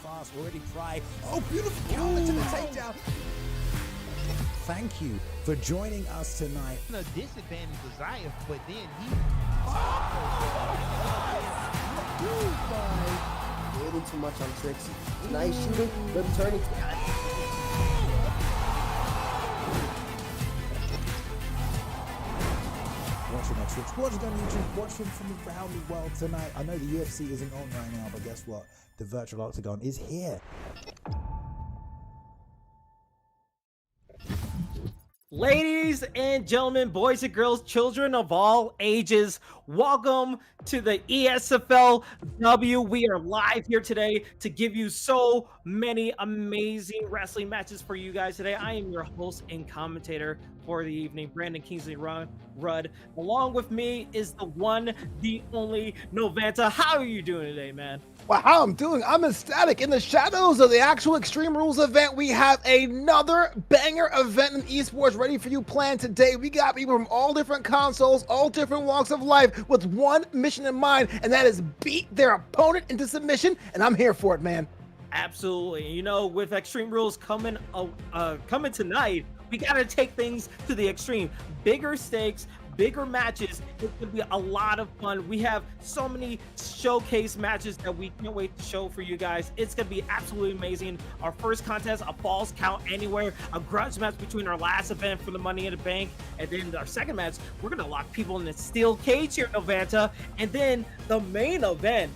fast, already try. Oh, beautiful counter to the takedown. Thank you for joining us tonight. A disadvantage to Zayef, but then he... A little too much on Trixie. Nice shooting, good turning. Watching on Twitch, watching on YouTube, watching from around the world tonight. I know the UFC isn't on right now, but guess what? The virtual octagon is here. Ladies and gentlemen, boys and girls, children of all ages, welcome to the ESFL W. We are live here today to give you so many amazing wrestling matches for you guys today. I am your host and commentator for the evening, Brandon Kingsley Rudd. Along with me is the one, the only Novanta. How are you doing today, man? Well, how I'm doing, I'm ecstatic. In the shadows of the actual Extreme Rules event, we have another banger event in esports ready for you planned today. We got people from all different consoles, all different walks of life with one mission in mind, and that is beat their opponent into submission, and I'm here for it, man. Absolutely. You know, with Extreme Rules coming tonight, we got to take things to the extreme. Bigger stakes, bigger matches. It's gonna be a lot of fun. We have so many showcase matches that we can't wait to show for you guys. It's gonna be absolutely amazing. Our first contest, a Falls Count Anywhere, a grudge match between our last event for the Money in the Bank, and then our second match, we're gonna lock people in the steel cage here, Novanta, and then the main event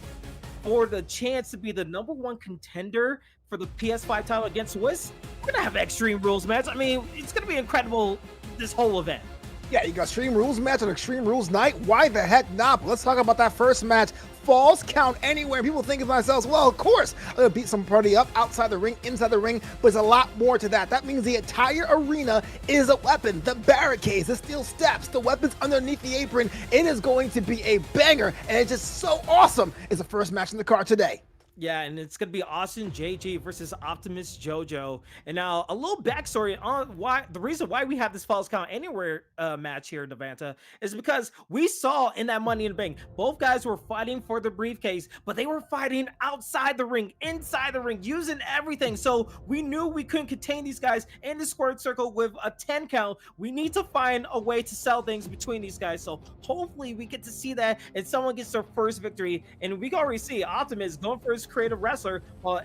for the chance to be the #1 contender for the PS5 title against Swiss. We're gonna have Extreme Rules match. I mean, it's gonna be incredible, this whole event. Yeah, you got Extreme Rules match on Extreme Rules night. Why the heck not? But let's talk about that first match. Falls Count Anywhere. People think of themselves, well, of course, I'm gonna beat somebody up outside the ring, inside the ring, but there's a lot more to that. That means the entire arena is a weapon. The barricades, the steel steps, the weapons underneath the apron. It is going to be a banger, and it's just so awesome. It's the first match in the card today. Yeah, and it's gonna be Austin JG versus Optimus JoJo. And now a little backstory on why the reason why we have this Falls Count Anywhere match here in Novanta is because we saw in that Money in the Bank, both guys were fighting for the briefcase, but they were fighting outside the ring, inside the ring, using everything. So we knew we couldn't contain these guys in the squared circle with a 10 count. We need to find a way to sell things between these guys. So hopefully we get to see that and someone gets their first victory. And we can already see Optimus going for his creative wrestler, while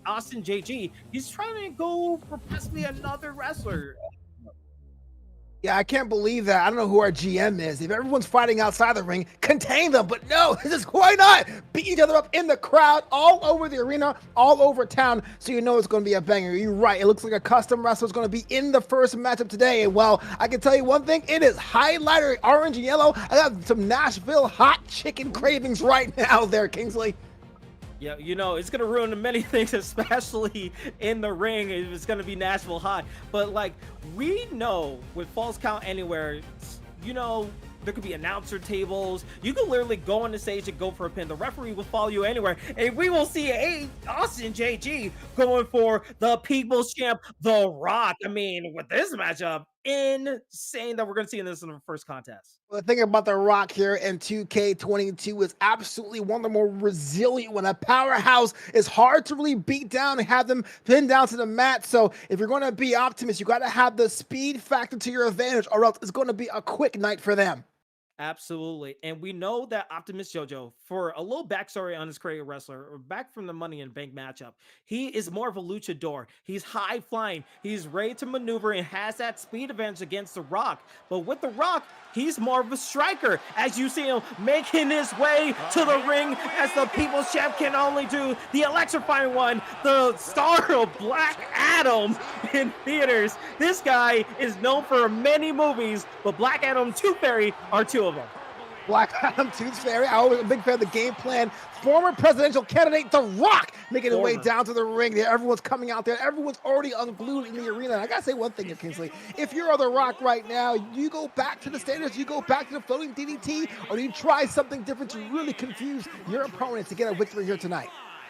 Austin JG, he's trying to go for possibly another wrestler. Yeah, I can't believe that. I don't know who our GM is. If everyone's fighting outside the ring, contain them. But no, this is why not? Beat each other up in the crowd, all over the arena, all over town, so you know it's going to be a banger. You're right. It looks like a custom wrestler is going to be in the first matchup today. And well, I can tell you one thing. It is highlighter orange and yellow. I got some Nashville hot chicken cravings right now there, Kingsley. Yeah, you know, it's going to ruin many things, especially in the ring. It's going to be Nashville hot. But, like, we know with Falls Count Anywhere, you know, there could be announcer tables. You can literally go on the stage and go for a pin. The referee will follow you anywhere. And we will see Austin JG going for the People's Champ, The Rock. I mean, with this matchup, insane that we're going to see in the first contest. Well, the thing about The Rock here in 2K22 is absolutely one of the more resilient one. A powerhouse is hard to really beat down and have them pinned down to the mat. So if you're going to be Optimus, you got to have the speed factor to your advantage, or else it's going to be a quick night for them. Absolutely. And we know that Optimus JoJo, for a little backstory on his career wrestler, back from the Money in the Bank matchup, he is more of a luchador. He's high flying. He's ready to maneuver and has that speed advantage against The Rock. But with The Rock, he's more of a striker, as you see him making his way to the ring as the People's Champ can only do. The electrifying one, the star of Black Adam in theaters. This guy is known for many movies, but Black Adam, Tooth Fairy are two of them. Black Adam, Tooth Fairy. I always a big fan of the game plan. Former presidential candidate The Rock making his way down to the ring. There, everyone's coming out there. Everyone's already unglued in the arena. And I gotta say one thing here, Kingsley. If you're The Rock right now, you go back to the standards, you go back to the floating DDT, or do you try something different to really confuse your opponent to get a victory here tonight?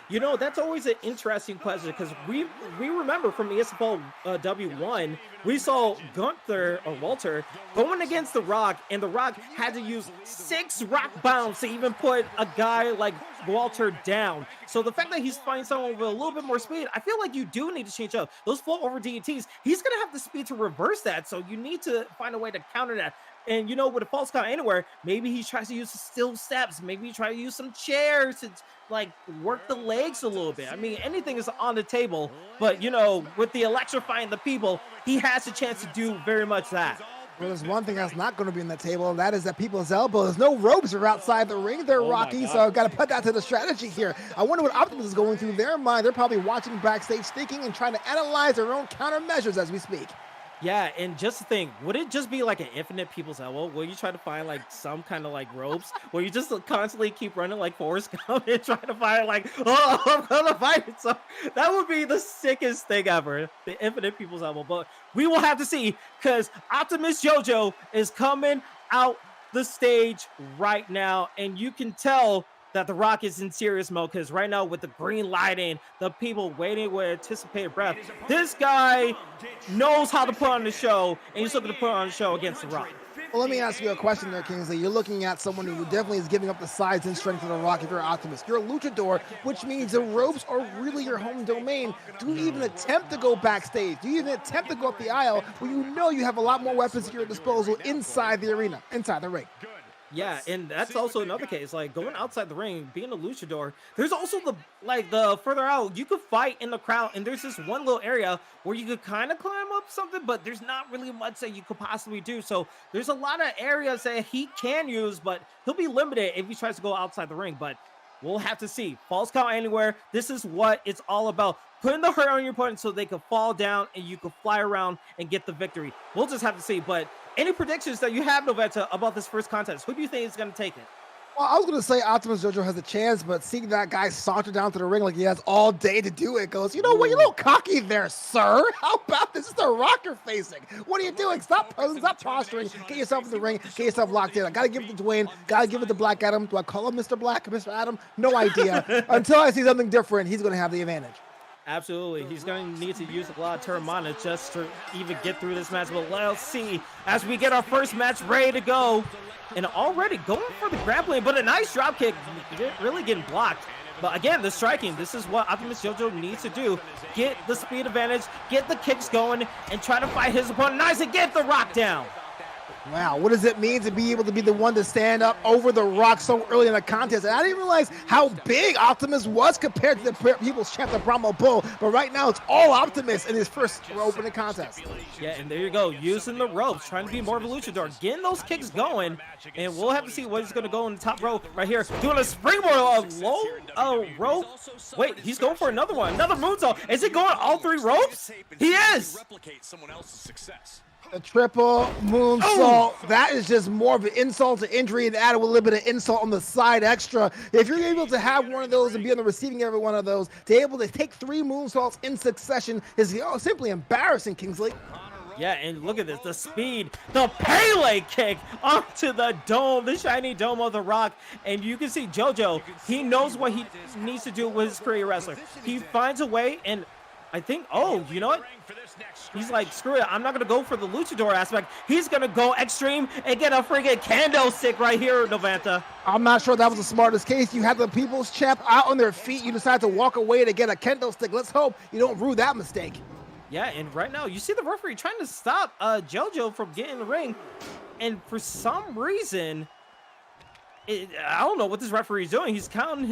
You know, that's always an interesting question because we remember from ESFL W1, we saw Gunther or Walter going against The Rock, and The Rock had to use 6 rock bombs to even put a guy like Walter down. So the fact that he's fighting someone with a little bit more speed, I feel like you do need to change up those float over DDTs. He's gonna have the speed to reverse that, so you need to find a way to counter that. And you know, with a false count anywhere, maybe he tries to use still steps. Maybe he tries to use some chairs to like work the legs a little bit. I mean, anything is on the table, but you know, with the electrifying the people, he has a chance to do very much that. Well, there's one thing that's not going to be on the table, and that is that people's elbow. There's no ropes are outside the ring there, Rocky, so I've got to put that to the strategy here. I wonder what Optimus is going through their mind. They're probably watching backstage, thinking and trying to analyze their own countermeasures as we speak. Yeah, and just to think, would it just be like an infinite people's elbow? Will you try to find like some kind of like ropes? Will you just constantly keep running like Forrest Gump and trying to find like, oh, I'm gonna fight it? So that would be the sickest thing ever, the infinite people's elbow. But we will have to see, because Optimus JoJo is coming out the stage right now, and you can tell that The Rock is in serious mode, because right now with the green lighting, the people waiting with anticipated breath, this guy knows how to put on the show, and he's looking to put on the show against The Rock. Well, let me ask you a question there, Kingsley. You're looking at someone who definitely is giving up the size and strength of The Rock if you're Optimus. You're a luchador, which means the ropes are really your home domain. Do you even attempt to go backstage? Do you even attempt to go up the aisle where you know you have a lot more weapons at your disposal inside the arena, inside the ring? Yeah, and that's also another case, like going outside the ring, being a luchador. There's also the further out, you could fight in the crowd, and there's this one little area where you could kind of climb up something, but there's not really much that you could possibly do. So there's a lot of areas that he can use, but he'll be limited if he tries to go outside the ring. But we'll have to see. Falls count anywhere. This is what it's all about. Putting the hurt on your opponent so they can fall down and you can fly around and get the victory. We'll just have to see. But any predictions that you have, Novetta, about this first contest? Who do you think is going to take it? Well, I was going to say Optimus JoJo has a chance, but seeing that guy saunter down to the ring like he has all day to do it goes, you know what, you're a little cocky there, sir. How about this? This is the Rock you're facing. What are you doing? Stop posing, stop posturing. Get yourself in the ring. Get yourself locked in. I got to give it to Dwayne. Got to give it to Black Adam. Do I call him Mr. Black or Mr. Adam? No idea. Until I see something different, he's going to have the advantage. Absolutely. He's going to need to use a lot of Terramana just to even get through this match. But let's see as we get our first match ready to go. And already going for the grappling, but a nice drop kick, really getting blocked. But again, the striking, this is what Optimus JoJo needs to do. Get the speed advantage, get the kicks going, and try to fight his opponent nice and get the Rock down. Wow, what does it mean to be able to be the one to stand up over the Rock so early in the contest? And I didn't realize how big Optimus was compared to the People's Champ, the Brahma Bull. But right now, it's all Optimus in his first opening contest. Yeah, and there you go, using the ropes, trying to be more of a luchador, getting those kicks going. And we'll have to see what he's going to go in the top row right here. Doing a springboard, low rope. Wait, he's going for another one, another moonsault. Is it going all 3 ropes? He is. Replicate someone else's success. A triple moonsault, that is just more of an insult to injury and add a little bit of insult on the side extra. If you're able to have one of those and be on the receiving end of one of those, to be able to take 3 moonsaults in succession is simply embarrassing, Kingsley. Yeah, and look at this, the speed, the Pele kick onto the dome, the shiny dome of the Rock. And you can see JoJo, he knows what he needs to do with his career wrestler. He finds a way, and I think, oh, you know what? He's like, screw it, I'm not going to go for the luchador aspect. He's going to go extreme and get a freaking kendo stick right here, Novanta. I'm not sure that was the smartest case. You had the People's Champ out on their feet. You decided to walk away to get a kendo stick. Let's hope you don't rue that mistake. Yeah, and right now, you see the referee trying to stop JoJo from getting in the ring. And for some reason, I don't know what this referee is doing. He's counting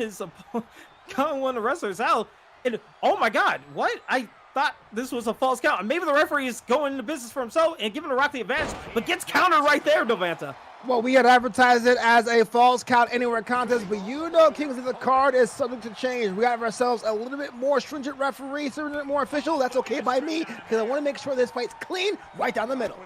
counting one of the wrestlers out. And oh my God, what? I thought this was a false count. Maybe the referee is going into business for himself and giving the Rock the advantage, but gets countered right there, Novanta. Well, we had advertised it as a false count anywhere contest, but you know, Kingsley, the card is subject to change. We have ourselves a little bit more stringent referee, a little bit more official. That's okay by me, because I want to make sure this fight's clean right down the middle.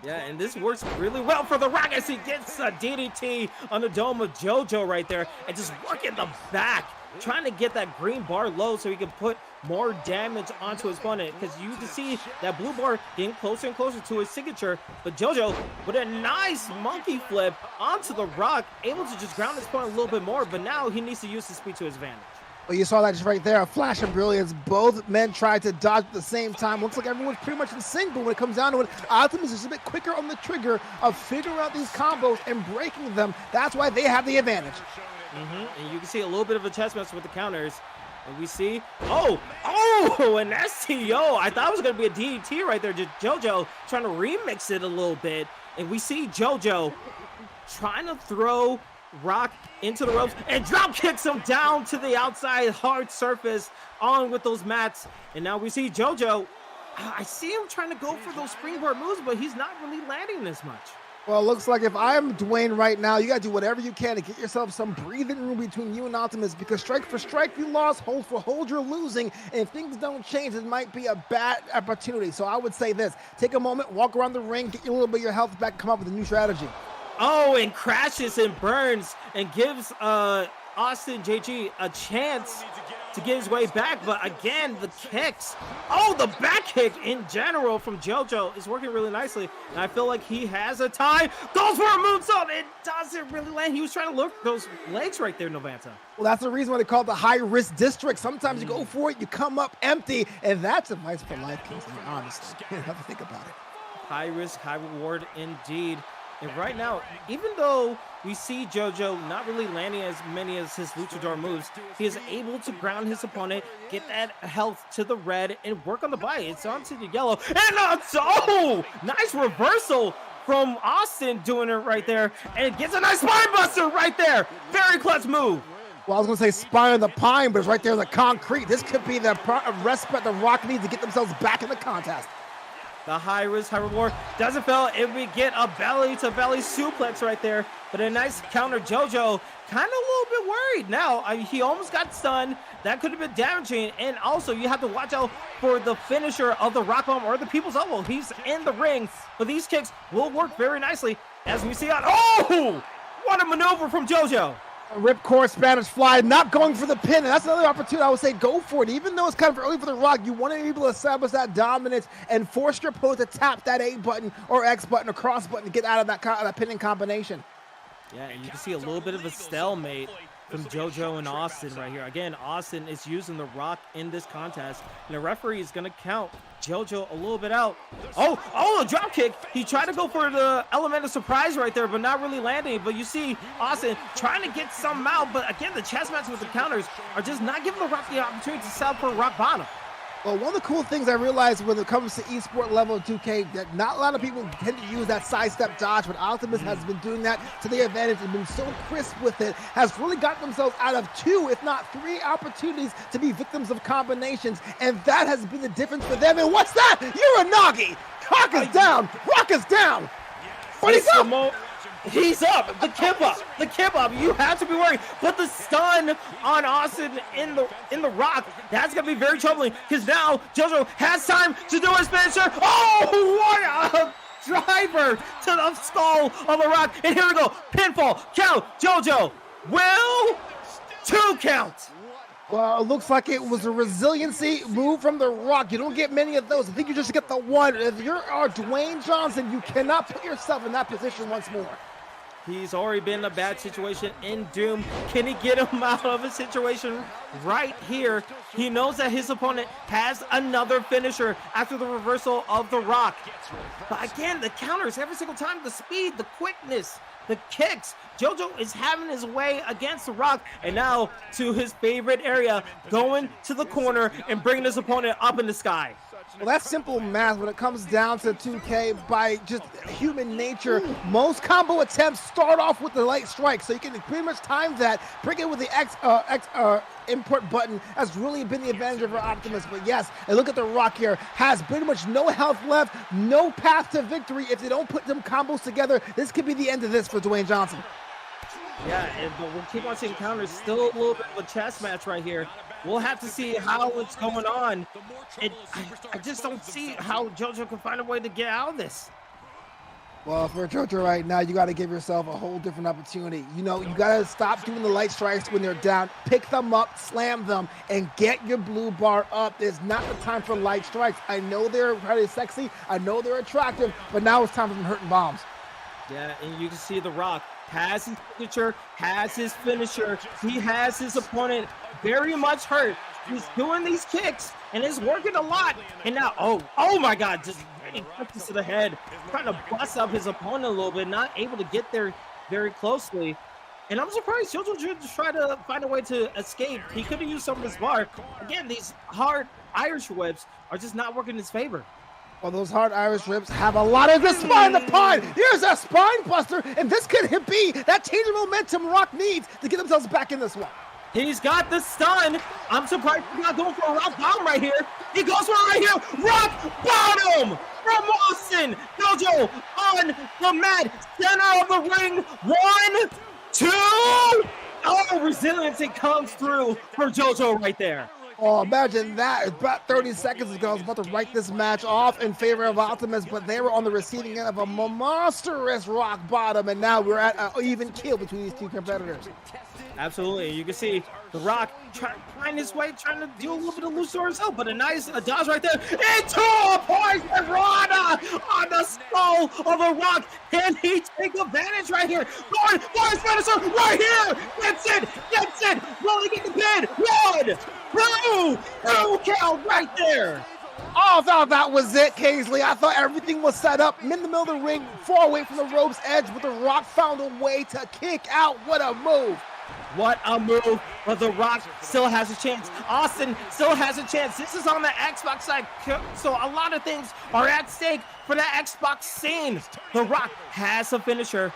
Yeah, and this works really well for the Rock as he gets a DDT on the dome of JoJo right there and just working the back, trying to get that green bar low so he can put more damage onto his opponent, because you can see that blue bar getting closer and closer to his signature. But JoJo with a nice monkey flip onto the Rock, able to just ground his opponent a little bit more, but now he needs to use his speed to his advantage. Well, you saw that just right there, a flash of brilliance. Both men tried to dodge at the same time. Looks like everyone's pretty much in sync, but when it comes down to it, Optimus is a bit quicker on the trigger of figuring out these combos and breaking them. That's why they have the advantage. And you can see a little bit of a chess match with the counters. And we see, an STO. I thought it was going to be a DDT right there. Just JoJo trying to remix it a little bit. And we see JoJo trying to throw Rock into the ropes and drop kicks him down to the outside hard surface on with those mats. And now we see JoJo. I see him trying to go for those springboard moves, but he's not really landing as much. Well, it looks like if I'm Dwayne right now, you got to do whatever you can to get yourself some breathing room between you and Optimus, because strike for strike, you lost, hold for hold, you're losing. And if things don't change, it might be a bad opportunity. So I would say this, take a moment, walk around the ring, get a little bit of your health back, come up with a new strategy. Oh, and crashes and burns and gives Austin JG a chance to get his way back. But again, the kicks. Oh, the back kick in general from JoJo is working really nicely. And I feel like he has a tie. Goes for a moonsault. It doesn't really land. He was trying to look those legs right there, Novanta. Well, that's the reason why they call it the high-risk district. Sometimes you go for it, you come up empty, and that's advice for life, Kingsley, honestly. You have to think about it. High risk, high reward indeed. And right now, even though we see JoJo not really landing as many as his luchador moves, he is able to ground his opponent, get that health to the red, and work on the bite. It's onto the yellow. And nice reversal from Austin doing it right there. And it gets a nice spine buster right there. Very clutch move. Well, I was going to say spine on the pine, but it's right there in the concrete. This could be the respite the Rock needs to get themselves back in the contest. The high risk, high reward doesn't fail, and we get a belly-to-belly suplex right there. But a nice counter. JoJo kind of a little bit worried now. He almost got stunned. That could have been damaging. And also, you have to watch out for the finisher of the rock bomb or the people's elbow. He's in the ring, but these kicks will work very nicely. As we see on, what a maneuver from JoJo. Ripcord Spanish Fly, not going for the pin, and that's another opportunity. I would say go for it. Even though it's kind of early for the Rock, you want to be able to establish that dominance and force your opponent to tap that A button or X button or cross button to get out of that pinning combination. Yeah, and you can see a little bit of a stalemate from JoJo and Austin right here. Again, Austin is using the Rock in this contest, and the referee is going to count JoJo a little bit out. A drop kick. He tried to go for the element of surprise right there, but not really landing. But you see Austin trying to get some out, but again, the chess matches with the counters are just not giving the Rock the opportunity to set up for rock bottom. Well, one of the cool things I realized when it comes to eSport level 2K, that not a lot of people tend to use that sidestep dodge, but Optimus has been doing that to their advantage and been so crisp with it, has really gotten themselves out of 2, if not 3 opportunities to be victims of combinations, and that has been the difference for them. And what's that? Uranagi! Rock is down! Rock is down! What is up? He's up. The kip up. You have to be worried. But the stun on Austin in the Rock, that's gonna be very troubling, because now JoJo has time to do his finisher. Oh, what a driver to the skull of the Rock. And here we go. Pinfall. Count. JoJo will 2 count. Well, it looks like it was a resiliency move from the Rock. You don't get many of those. I think you just get the one. If you're Dwayne Johnson, you cannot put yourself in that position once more. He's already been in a bad situation in Doom. Can he get him out of a situation right here? He knows that his opponent has another finisher after the reversal of the Rock. But again, the counters every single time, the speed, the quickness, the kicks. JoJo is having his way against the Rock, and now to his favorite area, going to the corner and bringing his opponent up in the sky. Well, that's simple math when it comes down to 2K. By just human nature, most combo attempts start off with the light strike, so you can pretty much time that. Bring it with the X import button has really been the advantage over Optimus. But yes, and look at the Rock here, has pretty much no health left, no path to victory. If they don't put them combos together, this could be the end of this for Dwayne Johnson. Yeah, but we'll keep on seeing counters. Still a little bit of a chess match right here. We'll have to see how it's going on. I just don't see how JoJo can find a way to get out of this. Well, for JoJo right now, you got to give yourself a whole different opportunity. You know, you got to stop doing the light strikes when they're down. Pick them up, slam them, and get your blue bar up. There's not the time for light strikes. I know they're pretty sexy. I know they're attractive, but now it's time for them hurting bombs. Yeah, and you can see the Rock has his signature, has his finisher. He has his opponent very much hurt. He's doing these kicks and it's working a lot. And now, oh my God, just getting punches to the head, trying to bust up his opponent a little bit, not able to get there very closely. And I'm surprised Jojo just tried to find a way to escape. He could have used some of his bar. Again, these hard Irish whips are just not working in his favor. Well, those hard Irish whips have a lot of the spine in the pod. Here's a spine buster, and this could be that change of momentum Rock needs to get themselves back in this one. He's got the stun. I'm surprised he's not going for a rock bottom right here. He goes for it right here. Rock bottom from Austin. Jojo on the mat, center of the ring. 1, 2. Oh, resiliency comes through for Jojo right there. Oh, imagine that. About 30 seconds ago, I was about to write this match off in favor of Optimus, but they were on the receiving end of a monstrous rock bottom, and now we're at an even kill between these two competitors. Absolutely. You can see The Rock trying his way, trying to do a little bit of loose to himself, but a nice dodge right there into a poison rana on the skull of The Rock. Can he take advantage right here? Going for his finisher right here. Gets it. Will he get the pin? 1, 2 count right there. Oh, I thought that was it, Kingsley. I thought everything was set up in the middle of the ring, far away from the rope's edge, but The Rock found a way to kick out. What a move. What a move, but The Rock still has a chance. Austin still has a chance. This is on the Xbox side, so a lot of things are at stake for the Xbox scene. The Rock has a finisher,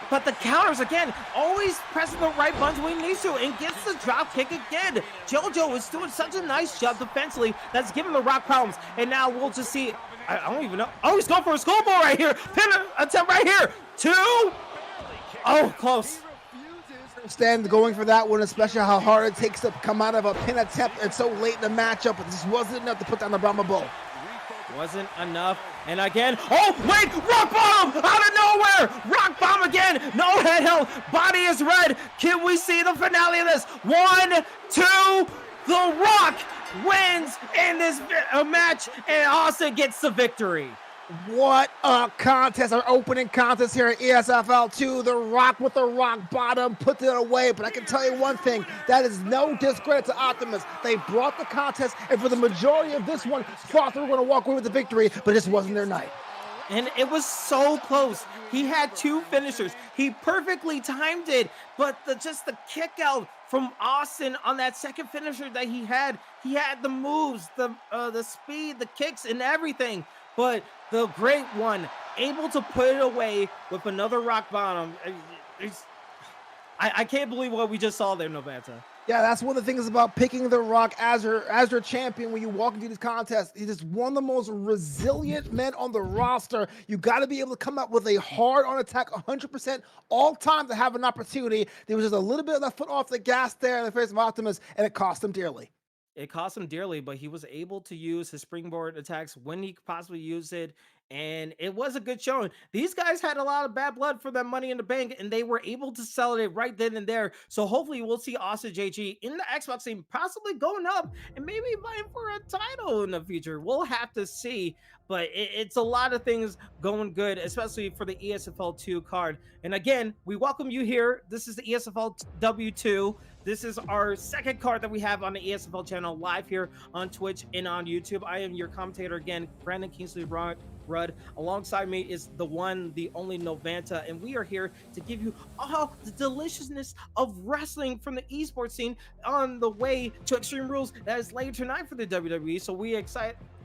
but the counters, again, always pressing the right buttons when he needs to and gets the drop kick again. Jojo is doing such a nice job defensively that's giving The Rock problems, and now we'll just see. I don't even know. Oh, he's going for a skull ball right here. Pin attempt right here. 2. Oh, close. Understand going for that one, especially how hard it takes to come out of a pin attempt and so late in the matchup, but this wasn't enough to put down the Brahma Bull. Wasn't enough. And again, oh wait, rock bottom out of nowhere. Rock bomb again. No head held. Body is red. Can we see the finale of this? 1, 2. The Rock wins in this match, and Austin gets the victory. What a contest, our opening contest here at ESFL 2. The Rock with the rock bottom puts it away, but I can tell you one thing, that is no discredit to Optimus. They brought the contest, and for the majority of this one, thought they were going to walk away with the victory, but this wasn't their night. And it was so close. He had 2 finishers. He perfectly timed it, but just the kick out from Austin on that second finisher that he had the moves, the speed, the kicks, and everything. But the great one, able to put it away with another rock bottom. I can't believe what we just saw there, Novanta. Yeah, that's one of the things about picking The Rock as your champion when you walk into these contests. He is one of the most resilient men on the roster. You got to be able to come out with a hard-on attack 100% all time to have an opportunity. There was just a little bit of that foot off the gas there in the face of Optimus, and it cost him dearly. It cost him dearly, but he was able to use his springboard attacks when he could possibly use it, and it was a good showing. These guys had a lot of bad blood for that Money in the Bank, and they were able to sell it right then and there. So hopefully we'll see Austin JG in the Xbox scene, possibly going up and maybe vying for a title in the future. We'll have to see, but it's a lot of things going good, especially for the ESFL 2 card. And again, we welcome you here. This is the ESFL W2. This is our second card that we have on the ESFL channel live here on Twitch and on YouTube. I am your commentator again, Brandon Kingsley Rudd. Alongside me is the one, the only Novanta, and we are here to give you all the deliciousness of wrestling from the esports scene on the way to Extreme Rules that is later tonight for the WWE. So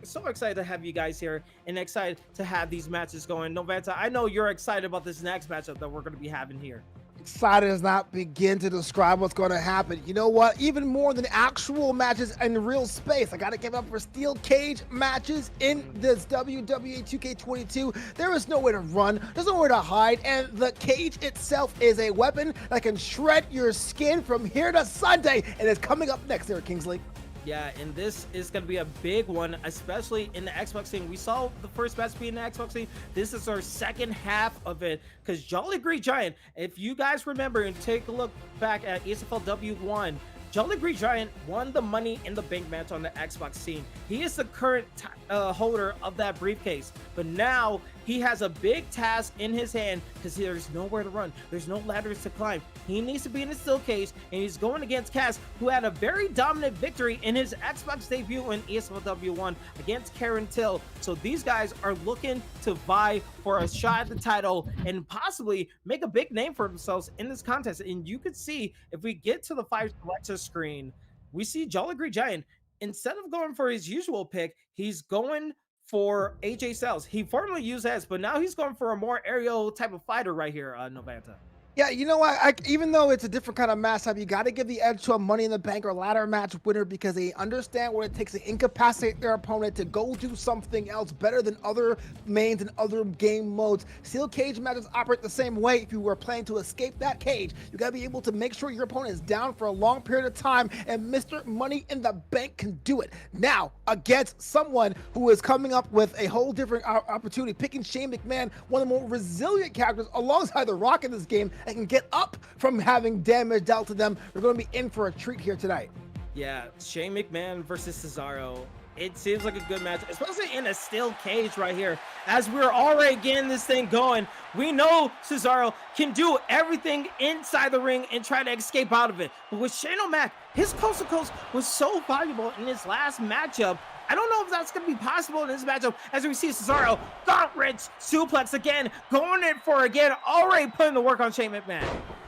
so excited to have you guys here and excited to have these matches going. Novanta, I know you're excited about this next matchup that we're going to be having here. Excited does not begin to describe what's going to happen. You know what? Even more than actual matches in real space, I got to give up for steel cage matches in this WWE 2K22. There is nowhere to run. There's nowhere to hide. And the cage itself is a weapon that can shred your skin from here to Sunday. And it's coming up next here at Kingsley. Yeah, and this is going to be a big one, especially in the Xbox scene. We saw the first match be in the Xbox scene. This is our second half of it, because Jolly Green Giant, if you guys remember and take a look back at ESFL W1, Jolly Green Giant won the Money in the Bank match on the Xbox scene. He is the current holder of that briefcase, but now he has a big task in his hand because there's nowhere to run. There's no ladders to climb. He needs to be in a steel cage, and he's going against Cass, who had a very dominant victory in his Xbox debut in ESFL 1 against Karen Till. So these guys are looking to vie for a shot at the title and possibly make a big name for themselves in this contest. And you could see, if we get to the 5 selection screen, we see Jolly Green Giant, instead of going for his usual pick, he's going for AJ Styles. He formerly used S, but now he's going for a more aerial type of fighter right here, Novanta. Yeah, you know what? Even though it's a different kind of matchup, you got to give the edge to a Money in the Bank or ladder match winner because they understand what it takes to incapacitate their opponent to go do something else better than other mains and other game modes. Steel cage matches operate the same way. If you were playing to escape that cage, you got to be able to make sure your opponent is down for a long period of time, and Mr. Money in the Bank can do it. Now, against someone who is coming up with a whole different opportunity, picking Shane McMahon, one of the more resilient characters alongside The Rock in this game, and can get up from having damage dealt to them. We're going to be in for a treat here tonight. Yeah, Shane McMahon versus Cesaro. It seems like a good match, especially in a steel cage right here. As we're already getting this thing going, we know Cesaro can do everything inside the ring and try to escape out of it. But with Shane O'Mac, his coast to coast was so valuable in his last matchup. I don't know if that's going to be possible in this matchup, as we see Cesaro, gauntlet suplex again, going in for again, already putting the work on Shane McMahon.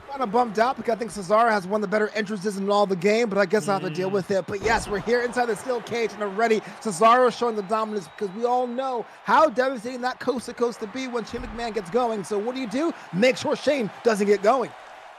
Kind of bummed out because I think Cesaro has one of the better entrances in all the game, but I guess I'll have to deal with it. But yes, we're here inside the steel cage and already Cesaro showing the dominance because we all know how devastating that coast to coast to be when Shane McMahon gets going. So what do? Make sure Shane doesn't get going.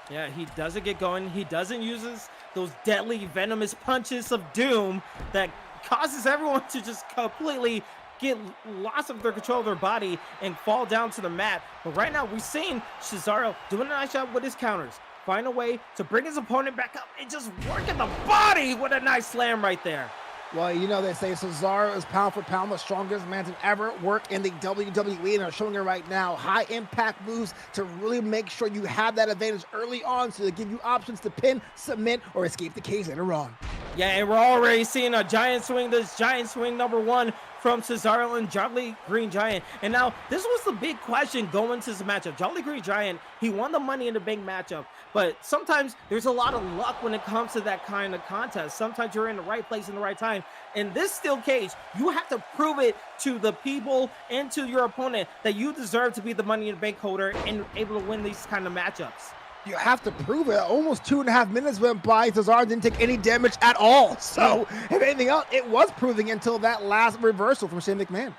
Yeah, he doesn't get going. He doesn't use those deadly venomous punches of doom that causes everyone to just completely get lost of their control of their body and fall down to the mat. But right now, we've seen Cesaro doing a nice job with his counters, find a way to bring his opponent back up and just work in the body with a nice slam right there. Well, you know, they say Cesaro is pound for pound the strongest man to ever work in the WWE, and are showing it right now. High impact moves to really make sure you have that advantage early on, so they give you options to pin, submit, or escape the cage later on. Yeah, and we're already seeing a giant swing, this giant swing number 1 from Cesaro and Jolly Green Giant. And now, this was the big question going into this matchup. Jolly Green Giant, he won the Money in the Bank matchup, but sometimes there's a lot of luck when it comes to that kind of contest. Sometimes you're in the right place in the right time. In this steel cage, you have to prove it to the people and to your opponent that you deserve to be the Money in the Bank holder and able to win these kind of matchups. You have to prove it. Almost 2.5 minutes went by. Cesaro didn't take any damage at all. So, if anything else, it was proving until that last reversal from Shane McMahon.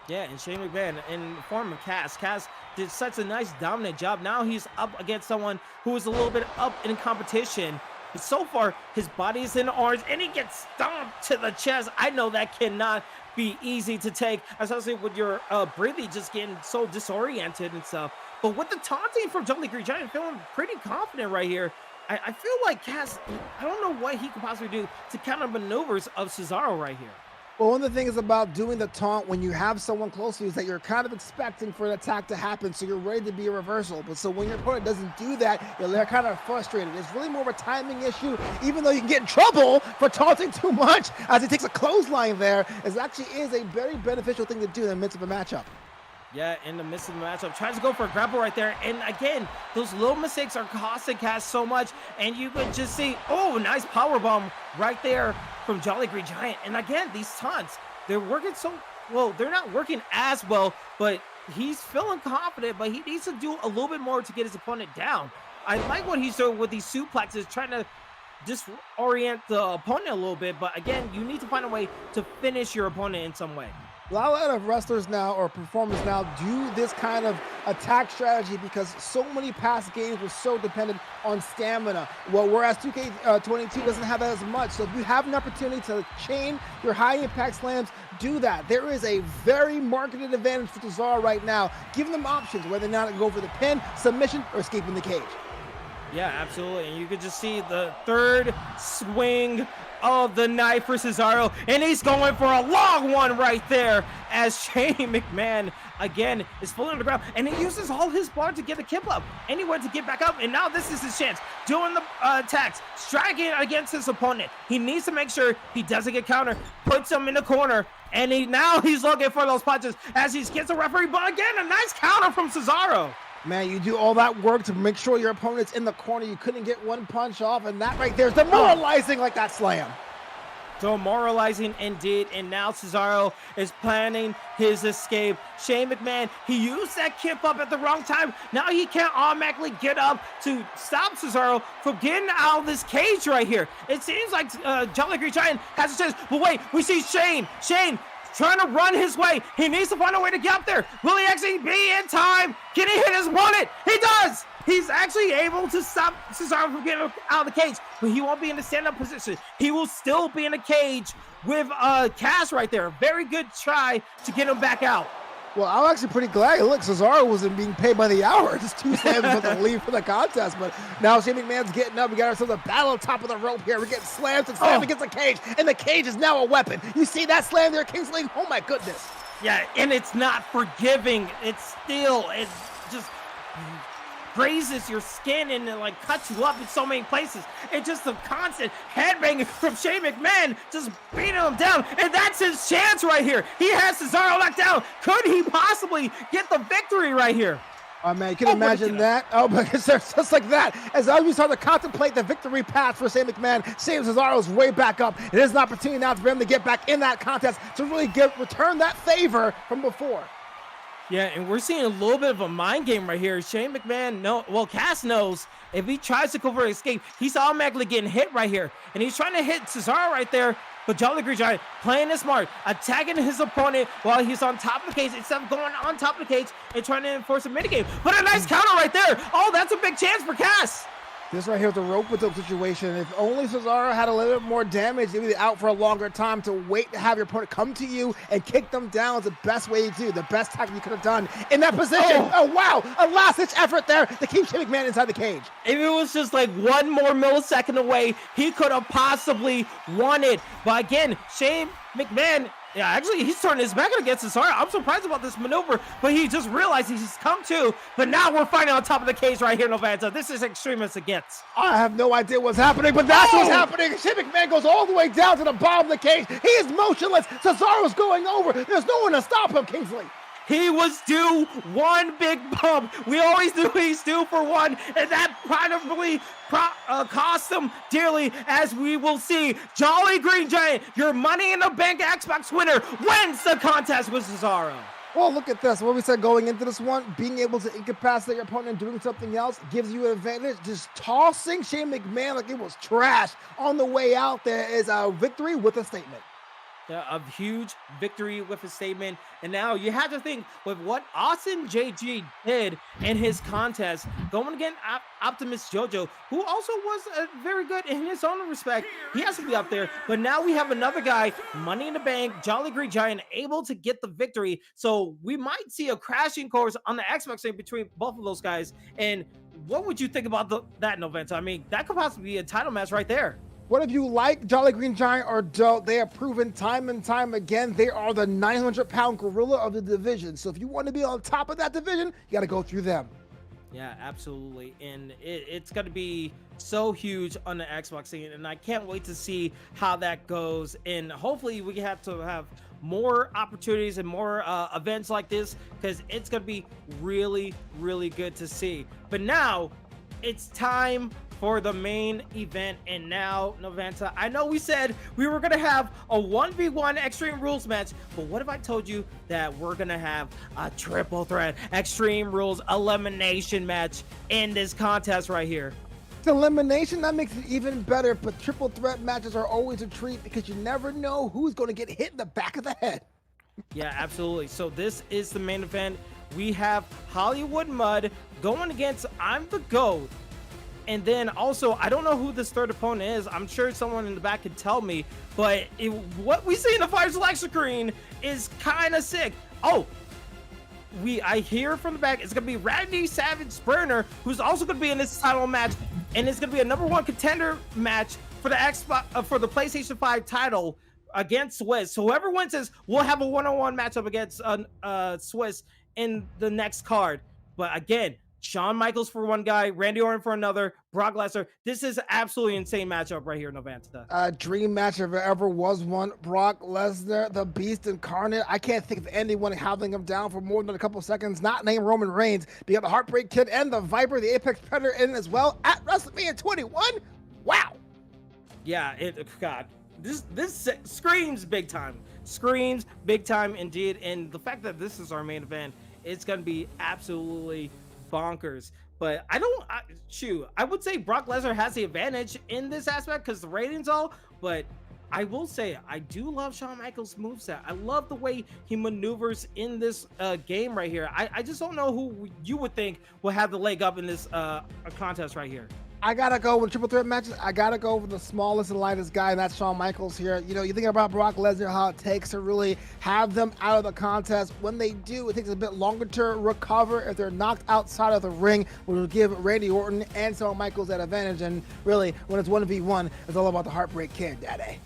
Yeah, and Shane McMahon in the form of Cass. Cass did such a nice dominant job. Now he's up against someone who is a little bit up in competition. But so far, his body is in orange, and he gets stomped to the chest. I know that cannot be easy to take, especially with your breathing just getting so disoriented and stuff. But with the taunting from Jolly Green Giant, feeling pretty confident right here. I feel like Cass, I don't know what he could possibly do to counter maneuvers of Cesaro right here. Well, one of the things about doing the taunt when you have someone close to you is that you're kind of expecting for an attack to happen, so you're ready to be a reversal. But so when your opponent doesn't do that, they're kind of frustrated. It's really more of a timing issue, even though you can get in trouble for taunting too much, as he takes a clothesline there. It actually is a very beneficial thing to do in the midst of a matchup. Yeah, in the midst of the matchup, tries to go for a grapple right there. And again, those little mistakes are costing Cass so much. And you could just see, oh, nice power bomb right there from Jolly Green Giant. And again, these taunts, they're working so well. They're not working as well, but he's feeling confident, but he needs to do a little bit more to get his opponent down. I like what he's doing with these suplexes, trying to disorient the opponent a little bit. But again, you need to find a way to finish your opponent in some way. A lot of wrestlers now, or performers now, do this kind of attack strategy because so many past games were so dependent on stamina. Well, whereas 2K22 doesn't have that as much. So if you have an opportunity to chain your high impact slams, do that. There is a very marketed advantage for Cesaro right now. Give them options, whether or not to go for the pin, submission, or escaping the cage. Yeah, absolutely. And you could just see the third swing of the night for Cesaro, and he's going for a long one right there as Shane McMahon again is falling on the ground, and he uses all his bar to get a kip up anywhere to get back up, and now this is his chance. Doing the attacks, striking against his opponent. He needs to make sure he doesn't get countered, puts him in the corner, and now he's looking for those punches as he gets a referee, but again, a nice counter from Cesaro. Man, you do all that work to make sure your opponent's in the corner. You couldn't get one punch off, and that right there is demoralizing like that slam. Demoralizing indeed, and now Cesaro is planning his escape. Shane McMahon, he used that kip up at the wrong time. Now he can't automatically get up to stop Cesaro from getting out of this cage right here. It seems like Jolly Green Giant has a chance, but wait, we see Shane trying to run his way. He needs to find a way to get up there. Will he actually be in time? Can he hit his opponent? He does! He's actually able to stop Cesaro from getting out of the cage, but he won't be in the stand-up position. He will still be in a cage with Cass right there. Very good try to get him back out. Well, I'm actually pretty glad. Look, Cesaro wasn't being paid by the hour. Just 2 slams with the lead for the contest. But now Shane McMahon's getting up. We got ourselves a battle on top of the rope here. We're getting slammed and slammed against the cage. And the cage is now a weapon. You see that slam there, Kingsley? Oh, my goodness. Yeah, and it's not forgiving. It just grazes your skin and it like cuts you up in so many places. It's just a constant headbanging from Shane McMahon, just beating him down, and that's his chance right here. He has Cesaro locked down. Could he possibly get the victory right here? Oh, man, you can imagine that. Oh, my goodness, just like that. As we start to contemplate the victory path for Shane McMahon, Shane Cesaro's way back up. It is an opportunity now for him to get back in that contest to really return that favor from before. Yeah, and we're seeing a little bit of a mind game right here. Shane McMahon, Cass knows if he tries to go for an escape, he's automatically getting hit right here. And he's trying to hit Cesaro right there, but Jolly Green Giant playing it smart, attacking his opponent while he's on top of the cage instead of going on top of the cage and trying to enforce a minigame. But a nice counter right there. Oh, that's a big chance for Cass. This right here is the rope-a-dope situation. If only Cesaro had a little bit more damage, they'd be out for a longer time. To wait to have your opponent come to you and kick them down is the best way to do, the best tactic you could have done in that position. Oh wow, a last-ditch effort there to keep Shane McMahon inside the cage. If it was just like 1 more millisecond away, he could have possibly won it. But again, Shane McMahon, yeah, actually, he's turning his back against Cesaro. I'm surprised about this maneuver, but he just realized he's come to. But now we're fighting on top of the cage right here, Novanta. This is Extremists against. I have no idea what's happening, but that's what's happening. Shane McMahon goes all the way down to the bottom of the cage. He is motionless. Cesaro's going over. There's no one to stop him, Kingsley. He was due one big bump. We always knew he's due for one, and that probably cost him dearly, as we will see. Jolly Green Giant, your Money in the Bank Xbox winner, wins the contest with Cesaro. Well, look at this. What we said going into this one, being able to incapacitate your opponent and doing something else gives you an advantage. Just tossing Shane McMahon like it was trash on the way out there is a victory with a statement. A huge victory with a statement. And now you have to think with what Austin JG did in his contest, going against Optimus JoJo, who also was very good in his own respect. He has to be up there. But now we have another guy, Money in the Bank, Jolly Green Giant, able to get the victory. So we might see a crashing course on the Xbox thing between both of those guys. And what would you think about that, Noventa? I mean, that could possibly be a title match right there. What if you like Jolly Green Giant or don't? They have proven time and time again they are the 900-pound gorilla of the division. So if you want to be on top of that division, you got to go through them. Yeah, absolutely. And it's going to be so huge on the Xbox scene, and I can't wait to see how that goes. And hopefully we have to have more opportunities and more events like this, because it's going to be really, really good to see. But now it's time for the main event. And now, Novanta, I know we said we were gonna have a 1v1 Extreme Rules match, but what if I told you that we're gonna have a triple threat Extreme Rules elimination match in this contest right here? It's elimination, that makes it even better, but triple threat matches are always a treat because you never know who's gonna get hit in the back of the head. Yeah, absolutely. So this is the main event. We have Hollywood Mud going against ImTheGoat. And then also, I don't know who this third opponent is. I'm sure someone in the back could tell me. But what we see in the fire selection screen is kind of sick. Oh, I hear from the back, it's going to be Randy Savage Spurner, who's also going to be in this title match. And it's going to be a #1 contender match for the for the PlayStation 5 title against Swiss. So whoever wins this will have a 1-on-1 matchup against Swiss in the next card. But again, Shawn Michaels for one guy, Randy Orton for another, Brock Lesnar. This is absolutely insane matchup right here, Novanta. A dream match if there ever was one. Brock Lesnar, the Beast incarnate. I can't think of anyone holding him down for more than a couple seconds. Not named Roman Reigns. But you got the Heartbreak Kid and the Viper, the Apex Predator in as well at WrestleMania 21. Wow. Yeah, God, this screams big time. Screams big time indeed. And the fact that this is our main event, it's gonna be absolutely bonkers. But I would say Brock Lesnar has the advantage in this aspect because the ratings all, but I will say I do love Shawn Michaels' moveset. I love the way he maneuvers in this game right here. I just don't know who you would think will have the leg up in this contest right here. I gotta go with triple threat matches. I gotta go with the smallest and lightest guy, and that's Shawn Michaels here. You know, you think about Brock Lesnar, how it takes to really have them out of the contest. When they do, it takes a bit longer to recover. If they're knocked outside of the ring, which will give Randy Orton and Shawn Michaels that advantage. And really, when it's 1v1, it's all about the Heartbreak Kid, daddy.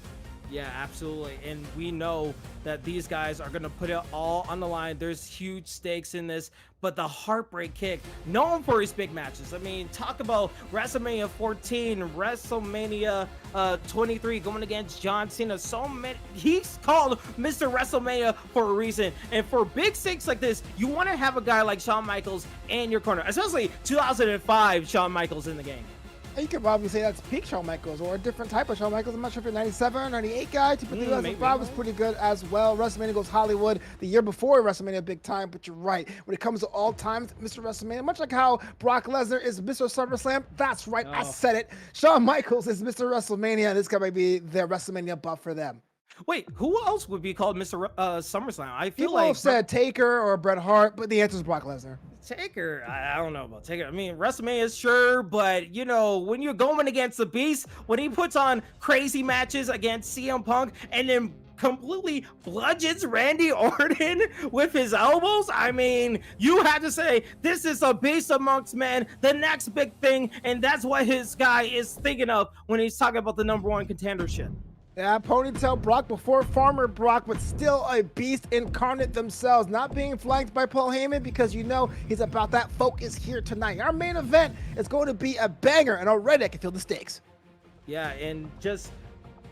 Yeah, absolutely. And we know that these guys are going to put it all on the line. There's huge stakes in this, but the Heartbreak Kick, known for his big matches. I mean, talk about WrestleMania 14, WrestleMania 23 going against John Cena. So many, he's called Mr. WrestleMania for a reason. And for big stakes like this, you want to have a guy like Shawn Michaels in your corner, especially 2005 Shawn Michaels in the game. You could probably say that's peak Shawn Michaels or a different type of Shawn Michaels. I'm not sure if you're 97, 98 guy. 2005 was pretty good as well. WrestleMania goes Hollywood the year before WrestleMania big time, but you're right. When it comes to all times, Mr. WrestleMania, much like how Brock Lesnar is Mr. SummerSlam, that's right, I said it. Shawn Michaels is Mr. WrestleMania, and this guy might be their WrestleMania buff for them. Wait, who else would be called Mr. SummerSlam? I feel People like have said Taker or Bret Hart, but the answer is Brock Lesnar. Taker, I don't know about Taker. I mean, WrestleMania is sure, but you know, when you're going against the Beast, when he puts on crazy matches against CM Punk and then completely bludgeons Randy Orton with his elbows, I mean, you have to say this is a Beast amongst men, the next big thing, and that's what his guy is thinking of when he's talking about the #1 contendership. Yeah, Ponytail Brock before Farmer Brock, but still a beast incarnate themselves, not being flanked by Paul Heyman because you know he's about that focus here tonight. Our main event is going to be a banger, and already I can feel the stakes. Yeah, and just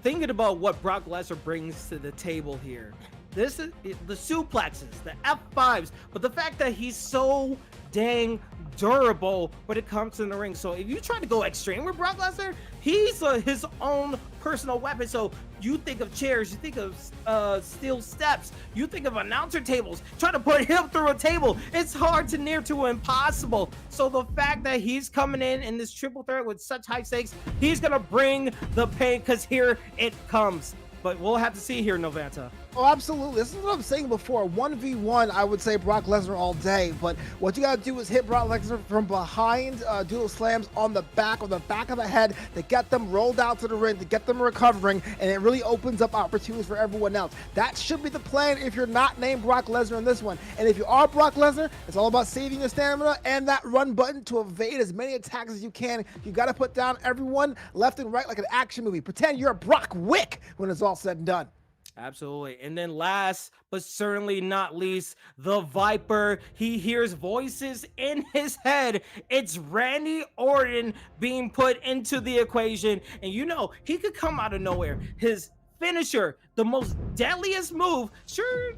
thinking about what Brock Lesnar brings to the table here. This is the suplexes, the F5s, but the fact that he's so dang durable when it comes in the ring. So if you try to go extreme with Brock Lesnar, he's his own personal weapon. So you think of chairs, you think of steel steps, you think of announcer tables, try to put him through a table, it's hard to near to impossible. So the fact that he's coming in this triple threat with such high stakes, he's gonna bring the pain, because here it comes. But we'll have to see here, Novanta. Oh, absolutely. This is what I'm saying before. 1v1, I would say Brock Lesnar all day. But what you got to do is hit Brock Lesnar from behind, dual slams on the back of the head to get them rolled out to the ring, to get them recovering, and it really opens up opportunities for everyone else. That should be the plan if you're not named Brock Lesnar in this one. And if you are Brock Lesnar, it's all about saving your stamina and that run button to evade as many attacks as you can. You got to put down everyone left and right like an action movie. Pretend you're Brock Wick when it's all said and done. Absolutely. And then last but certainly not least, the Viper. He hears voices in his head. It's Randy Orton being put into the equation. And you know, he could come out of nowhere. His finisher, the most deadliest move. Sure,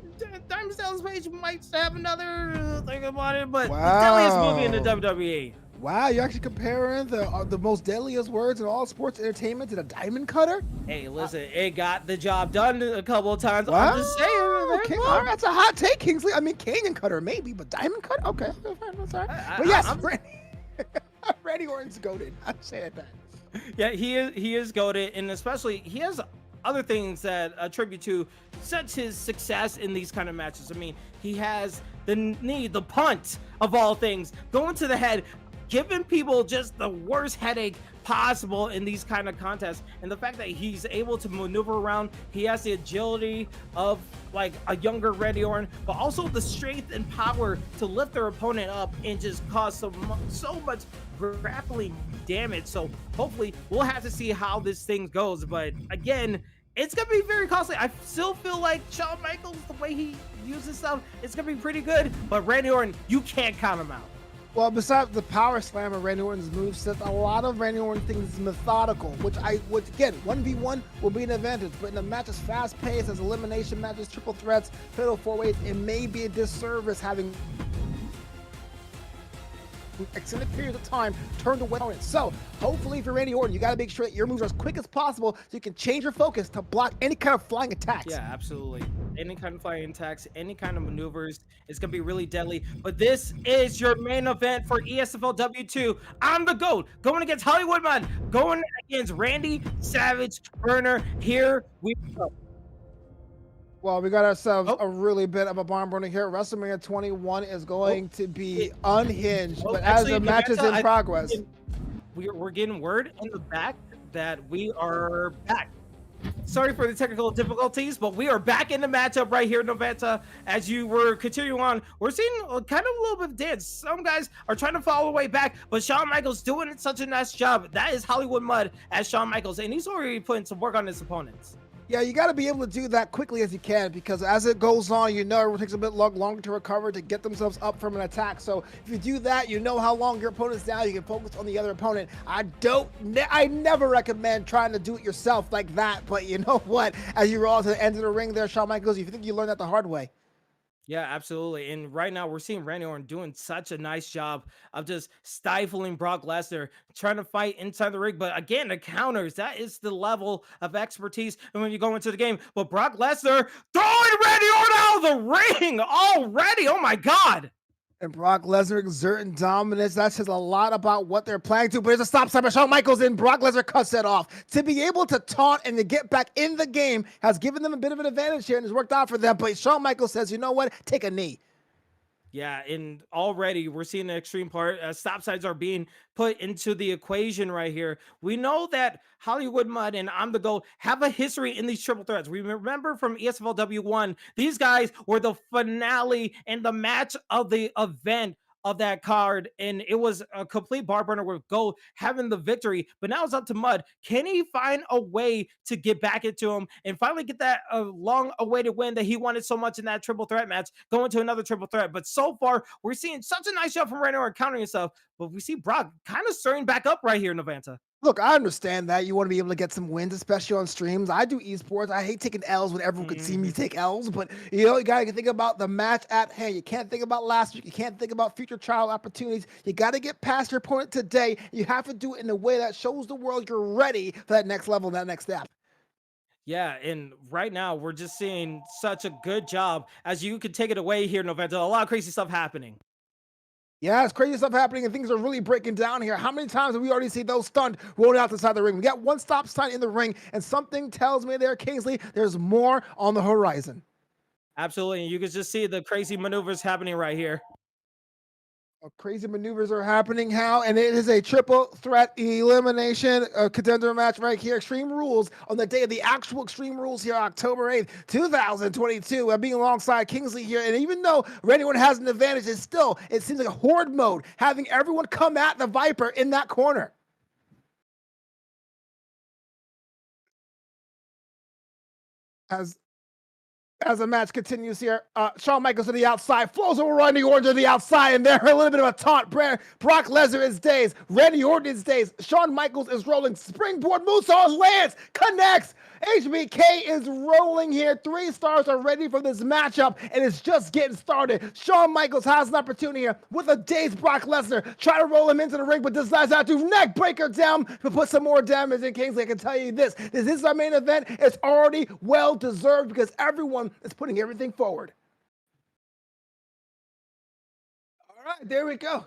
Diamond Dallas Page might have another thing about it, but the deadliest movie in the WWE. Wow, you're actually comparing the most deadliest words in all sports entertainment to the diamond cutter? Hey, listen, it got the job done a couple of times. Wow. I'm just saying. All right, that's a hot take, Kingsley. I mean, canyon cutter maybe, but diamond cutter? Okay, that's all right. But yes, Randy Orton's goated. I'm saying that. Yeah, he is goated, and especially he has other things that attribute to such his success in these kind of matches. I mean, he has the knee, the punt of all things, going to the head, giving people just the worst headache possible in these kind of contests. And the fact that he's able to maneuver around, he has the agility of like a younger Randy Orton, but also the strength and power to lift their opponent up and just cause so much grappling damage. So hopefully we'll have to see how this thing goes. But again, It's gonna be very costly. I still feel like Shawn Michaels, the way he uses stuff, it's gonna be pretty good. But Randy Orton, you can't count him out. Well, besides the power slam of Randy Orton's moveset, a lot of Randy Orton things is methodical, which again, 1v1 will be an advantage, but in a match as fast-paced as elimination matches, triple threats, fatal four-ways, it may be a disservice having extended periods of time turned away on it. So hopefully for Randy Orton, you got to make sure that your moves are as quick as possible so you can change your focus to block any kind of flying attacks. Yeah, absolutely. Any kind of flying attacks, any kind of maneuvers, it's going to be really deadly. But this is your main event for ESFL W2. I'm the GOAT going against Hollywood Man, going against Randy Savage Burner. Here we go. Well, we got ourselves a really bit of a barn burner here. WrestleMania 21 is going to be unhinged, but as the match is in progress. We're getting word in the back that we are back. Sorry for the technical difficulties, but we are back in the matchup right here, Novanta. As you were continuing on, we're seeing kind of a little bit of dance. Some guys are trying to follow the way back, but Shawn Michaels doing such a nice job. That is Hollywood Mud as Shawn Michaels, and he's already putting some work on his opponents. Yeah, you got to be able to do that quickly as you can, because as it goes on, you know everyone takes a bit longer to recover to get themselves up from an attack. So if you do that, you know how long your opponent's down. You can focus on the other opponent. I never recommend trying to do it yourself like that. But you know what? As you roll to the end of the ring there, Shawn Michaels, you think you learned that the hard way. Yeah, absolutely. And right now we're seeing Randy Orton doing such a nice job of just stifling Brock Lesnar, trying to fight inside the ring. But again, the counters, that is the level of expertise. And when you go into the game, but Brock Lesnar throwing Randy Orton out of the ring already. Oh my God. And Brock Lesnar exerting dominance. That says a lot about what they're planning to. But there's a stop sign by Shawn Michaels, and Brock Lesnar cuts that off. To be able to taunt and to get back in the game has given them a bit of an advantage here, and it's worked out for them. But Shawn Michaels says, you know what? Take a knee. Yeah, and already we're seeing the extreme part. Stop signs are being put into the equation right here. We know that Hollywood Mud and I'm the GOAT have a history in these triple threats. We remember from ESFL W1, these guys were the finale and the match of the event of that card, and it was a complete bar burner with GOAT having the victory. But now it's up to Mud. Can he find a way to get back into him and finally get that long awaited win that he wanted so much in that triple threat match, going to another triple threat? But so far we're seeing such a nice job from Randy Orton countering himself, but we see Brock kind of stirring back up right here, Novanta. Look, I understand that you want to be able to get some wins, especially on streams. I do esports. I hate taking L's when everyone could see me take L's, but you know, you got to think about the match at hand. You can't think about last week. You can't think about future trial opportunities. You got to get past your opponent today. You have to do it in a way that shows the world you're ready for that next level, that next step. Yeah, and right now we're just seeing such a good job. As you could take it away here, Noventa, a lot of crazy stuff happening. Yeah, it's crazy stuff happening, and things are really breaking down here. How many times have we already seen those stunned rolling out the side of the ring? We got one stop sign in the ring, and something tells me there, Kingsley, there's more on the horizon. Absolutely, and you can just see the crazy maneuvers happening right here. Crazy maneuvers are happening, Hal, and it is a triple threat elimination contender match right here. Extreme Rules on the day of the actual Extreme Rules here, October 8th, 2022. I'm being alongside Kingsley here, and even though Randy Orton has an advantage, it seems like a horde mode, having everyone come at the Viper in that corner. As the match continues here, Shawn Michaels to the outside, flows over Randy Orton to the outside, and there a little bit of a taunt. Brock Lesnar is dazed. Randy Orton is dazed. Shawn Michaels is rolling. Springboard moonsault lands, connects. HBK is rolling here. 3 stars are ready for this matchup, and it's just getting started. Shawn Michaels has an opportunity here with a dazed Brock Lesnar. Try to roll him into the ring, but decides not to. Neck breaker down to put some more damage in. Kingsley, I can tell you this is our main event. It's already well deserved because everyone is putting everything forward. All right, there we go.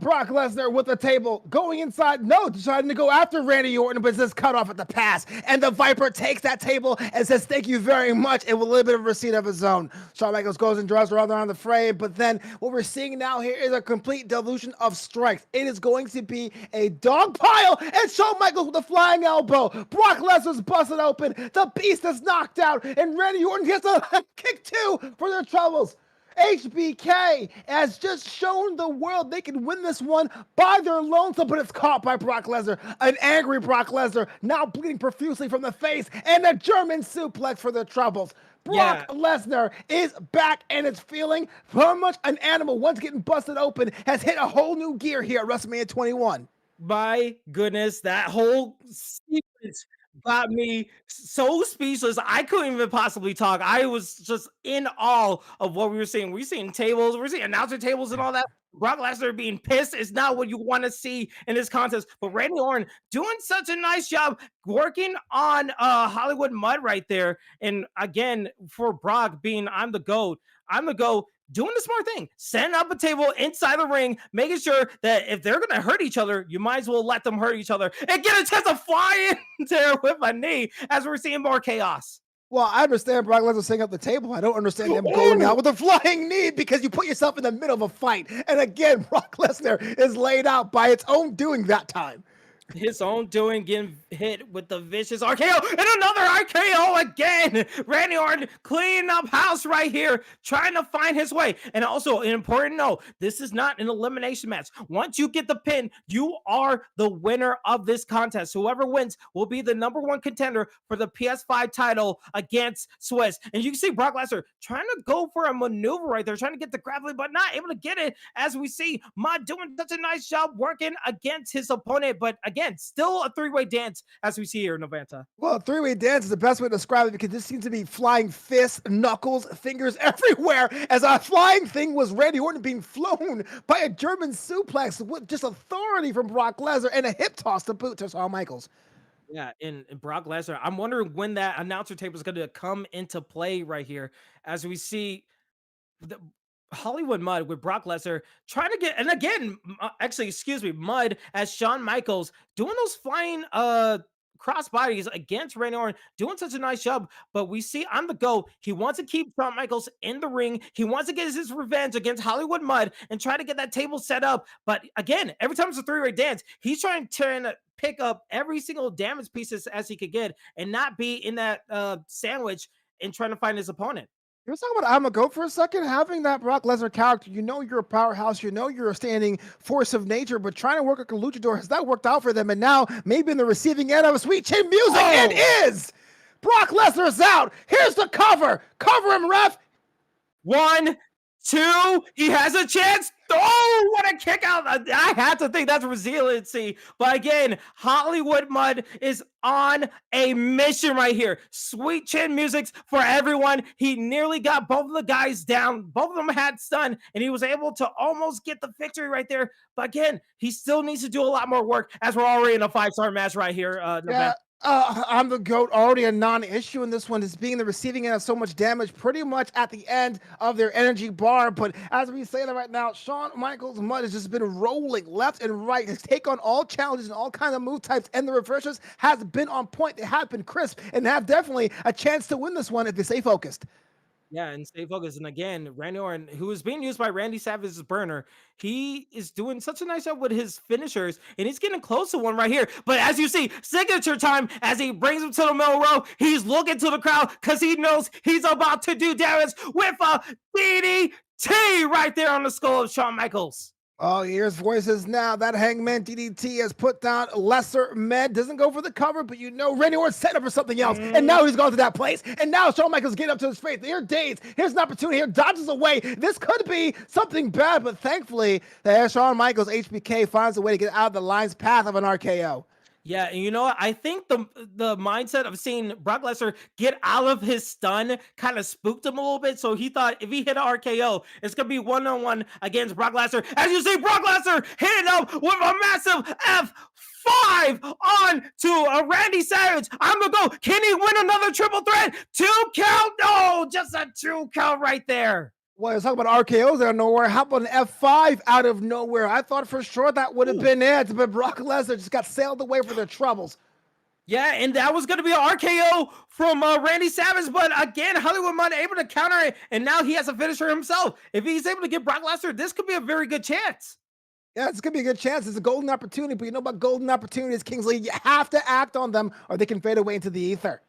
Brock Lesnar with the table going inside. No, deciding to go after Randy Orton, but it's just cut off at the pass. And the Viper takes that table and says, thank you very much, and with a little bit of a receipt of his own. Shawn Michaels goes and draws around the frame, but then what we're seeing now here is a complete delusion of strength. It is going to be a dog pile, and Shawn Michaels with a flying elbow. Brock Lesnar's busted open. The Beast is knocked out, and Randy Orton gets a kick 2 for their troubles. HBK has just shown the world they can win this one by their lonesome, but it's caught by Brock Lesnar. An angry Brock Lesnar, now bleeding profusely from the face, and a German suplex for the troubles. Brock Lesnar is back, and it's feeling very much an animal. Once getting busted open, has hit a whole new gear here at WrestleMania 21. My goodness, that whole sequence got me so speechless. I couldn't even possibly talk. I was just in awe of what we were seeing. We're seeing tables, we're seeing announcer tables and all that. Brock Lesnar being pissed is not what you want to see in this contest. But Randy Orton doing such a nice job working on Hollywood Mud right there. And again, for Brock being I'm the GOAT, doing the smart thing, setting up a table inside the ring, making sure that if they're going to hurt each other, you might as well let them hurt each other and get a chance to fly in there with a knee as we're seeing more chaos. Well, I understand Brock Lesnar setting up the table. I don't understand them going out with a flying knee because you put yourself in the middle of a fight. And again, Brock Lesnar is laid out by its own doing that time. His own doing, getting hit with the vicious RKO and another RKO again. Randy Orton cleaning up house right here, trying to find his way. And also, an important note, this is not an elimination match. Once you get the pin, you are the winner of this contest. Whoever wins will be the #1 contender for the PS5 title against Swiss. And you can see Brock Lesnar trying to go for a maneuver right there, trying to get the grappling, but not able to get it. As we see Mud doing such a nice job working against his opponent. But again, still a three-way dance as we see here in Novanta. Well, a three-way dance is the best way to describe it because this seems to be flying fists, knuckles, fingers everywhere as a flying thing was Randy Orton being flown by a German suplex with just authority from Brock Lesnar and a hip toss to boot to Shawn Michaels. Yeah, and Brock Lesnar, I'm wondering when that announcer tape is going to come into play right here as we see the Hollywood Mud with Brock Lesnar trying to get, and again, actually, excuse me, Mud as Shawn Michaels doing those flying cross bodies against Randy Orton, doing such a nice job. But we see on the go, he wants to keep Shawn Michaels in the ring. He wants to get his revenge against Hollywood Mud and try to get that table set up. But again, every time it's a three-way dance, he's trying to pick up every single damage pieces as he could get and not be in that sandwich and trying to find his opponent. You're talking about ImTheGoat for a second, having that Brock Lesnar character, you know you're a powerhouse, you know you're a standing force of nature, but trying to work like a luchador, has that worked out for them? And now maybe in the receiving end of a sweet chin music, it is! Brock Lesnar's out! Here's the cover! Cover him, ref! 1, 2, he has a chance. Oh, what a kick out. I had to think that's resiliency. But again, Hollywood Mud is on a mission right here. Sweet chin musics for everyone. He nearly got both of the guys down. Both of them had stun, and he was able to almost get the victory right there. But again, he still needs to do a lot more work as we're already in a 5-star match right here. ImTheGoat already a non-issue in this one, is being the receiving end of so much damage pretty much at the end of their energy bar. But as we say that right now, Shawn Michaels Mud has just been rolling left and right. His take on all challenges and all kinds of move types and the reversals has been on point. They have been crisp and have definitely a chance to win this one if they stay focused. Yeah, and stay focused. And again, Randy Orton, who is being used by Randy Savage's burner, he is doing such a nice job with his finishers, and he's getting close to one right here. But as you see, signature time as he brings him to the middle row. He's looking to the crowd because he knows he's about to do damage with a DDT right there on the skull of Shawn Michaels. Oh, here's voices now. That Hangman DDT has put down lesser med. Doesn't go for the cover, but you know Randy Orton's set up for something else. And now he's gone to that place. And now Shawn Michaels getting up to his face. Here, Days. Here's an opportunity here. Dodges away. This could be something bad, but thankfully, Shawn Michaels, HBK, finds a way to get out of the line's path of an RKO. Yeah, and you know what? I think the mindset of seeing Brock Lesnar get out of his stun kind of spooked him a little bit. So he thought if he hit an RKO, it's going to be one-on-one against Brock Lesnar. As you see, Brock Lesnar hitting up with a massive F5 on to Randy Savage. I'm going to go. Can he win another triple threat? 2 count? No, just a 2 count right there. Well, you're talking about RKOs out of nowhere. How about an F5 out of nowhere? I thought for sure that would have been it, but Brock Lesnar just got sailed away for their troubles. Yeah, and that was going to be an RKO from Randy Savage, but again, Hollywood Mud able to counter it, and now he has a finisher himself. If he's able to get Brock Lesnar, this could be a very good chance. Yeah, it's going to be a good chance. It's a golden opportunity, but you know about golden opportunities, Kingsley. You have to act on them, or they can fade away into the ether.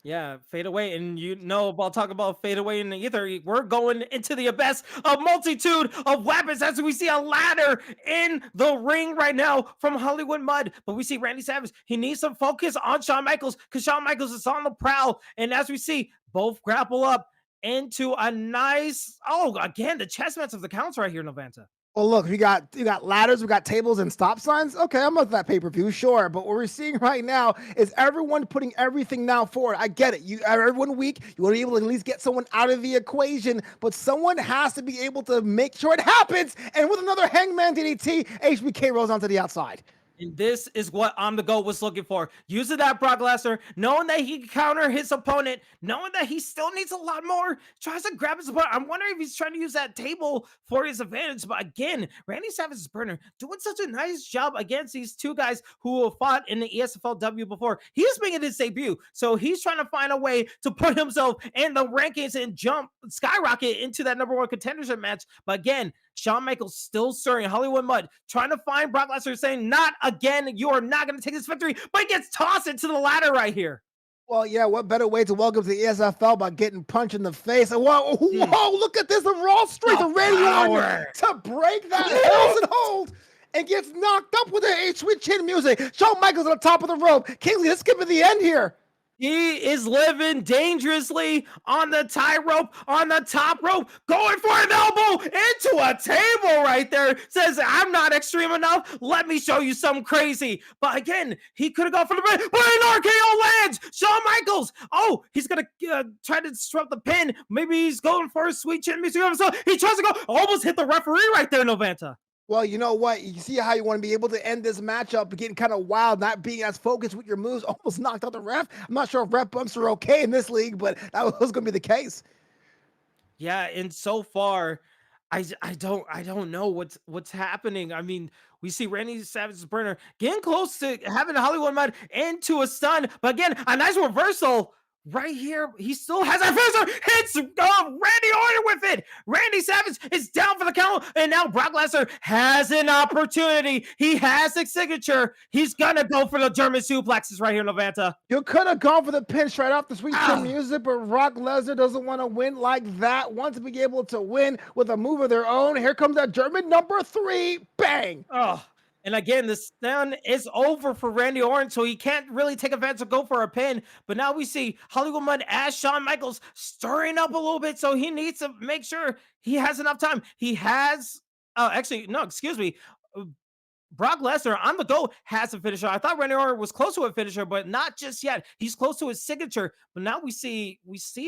Yeah, fade away. And you know about talk about fade away in the ether. We're going into the abyss of multitude of weapons as we see a ladder in the ring right now from Hollywood Mud. But we see Randy Savage. He needs some focus on Shawn Michaels because Shawn Michaels is on the prowl. And as we see, both grapple up into a nice, oh, again, the chess match of the counts right here, Novanta. Well, look, you got ladders, we got tables and stop signs. Okay, I'm with that pay-per-view, sure. But what we're seeing right now is everyone putting everything now forward. I get it. You everyone weak. You want to be able to at least get someone out of the equation, but someone has to be able to make sure it happens. And with another Hangman DDT, HBK rolls onto the outside. And this is what ImTheGoat was looking for. Using that Brock Lesnar, knowing that he can counter his opponent, knowing that he still needs a lot more, tries to grab his opponent. I'm wondering if he's trying to use that table for his advantage. But again, Randy Savage's burner doing such a nice job against these two guys who have fought in the ESFLW before. He's making his debut. So he's trying to find a way to put himself in the rankings and skyrocket into that number one contendership match. But again, Shawn Michaels still stirring Hollywood Mud, trying to find Brock Lesnar, saying, not again, you are not going to take this victory, but he gets tossed into the ladder right here. Well, yeah, what better way to welcome to the ESFL by getting punched in the face? And whoa, look at this, the raw strength of Randy Orton to break that Harrison hold and gets knocked up with the sweet chin music. Shawn Michaels on the top of the rope. Kingsley, let's skip to the end here. He is living dangerously on the tightrope, on the top rope, going for an elbow into a table right there. Says, I'm not extreme enough. Let me show you something crazy. But again, he could have gone for the pin, but an RKO lands. Shawn Michaels. Oh, he's going to try to disrupt the pin. Maybe he's going for a sweet chin music. He tries to go, almost hit the referee right there, Novanta. Well, you know what? You see how you want to be able to end this matchup, getting kind of wild, not being as focused with your moves, almost knocked out the ref. I'm not sure if ref bumps are okay in this league, but that was going to be the case. Yeah, and so far, I don't know what's happening. I mean, we see Randy Savage's burner getting close to having Hollywood Mud into a stun, but again, a nice reversal. Right here, he still has a finisher. Hits Randy Orton with it. Randy Savage is down for the count, and now Brock Lesnar has an opportunity. He has a signature. He's gonna go for the German suplexes right here, Novanta. You could have gone for the pin straight off the sweet chin music, but Brock Lesnar doesn't want to win like that. Wants to be able to win with a move of their own. Here comes that German number 3. Bang! Oh. And again, the stun is over for Randy Orton, so he can't really take advantage to go for a pin. But now we see Hollywood Mud as Shawn Michaels stirring up a little bit, so he needs to make sure he has enough time. He has, actually, no, excuse me. Brock Lesnar ImTheGoat has a finisher. I thought Randy Orton was close to a finisher, but not just yet. He's close to his signature. But now we see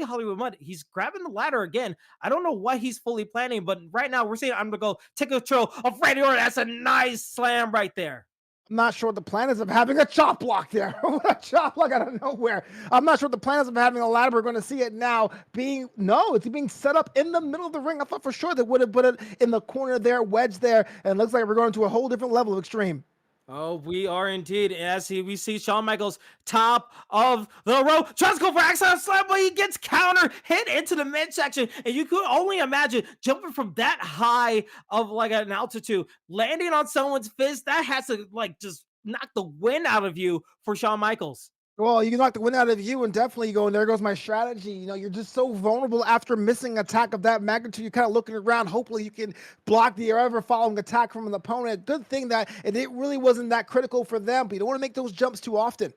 Hollywood Mud. He's grabbing the ladder again. I don't know what he's fully planning, but right now we're seeing ImTheGoat take control of Randy Orton. That's a nice slam right there. I'm not sure what the plan is of having a chop block there. A chop block out of nowhere. I'm not sure what the plan is of having a ladder. We're going to see it now it's being set up in the middle of the ring. I thought for sure they would have put it in the corner there, wedge there, and it looks like we're going to a whole different level of extreme. Oh, we are indeed. As we see Shawn Michaels top of the rope, tries to go for accent slam, but he gets counter hit into the midsection. And you could only imagine jumping from that high of like an altitude, landing on someone's fist. That has to like just knock the wind out of you for Shawn Michaels. Well, you can knock the wind out of you and definitely go, and there goes my strategy. You know, you're just so vulnerable after missing an attack of that magnitude. You're kind of looking around. Hopefully you can block the ever following attack from an opponent. Good thing that it really wasn't that critical for them, but you don't want to make those jumps too often.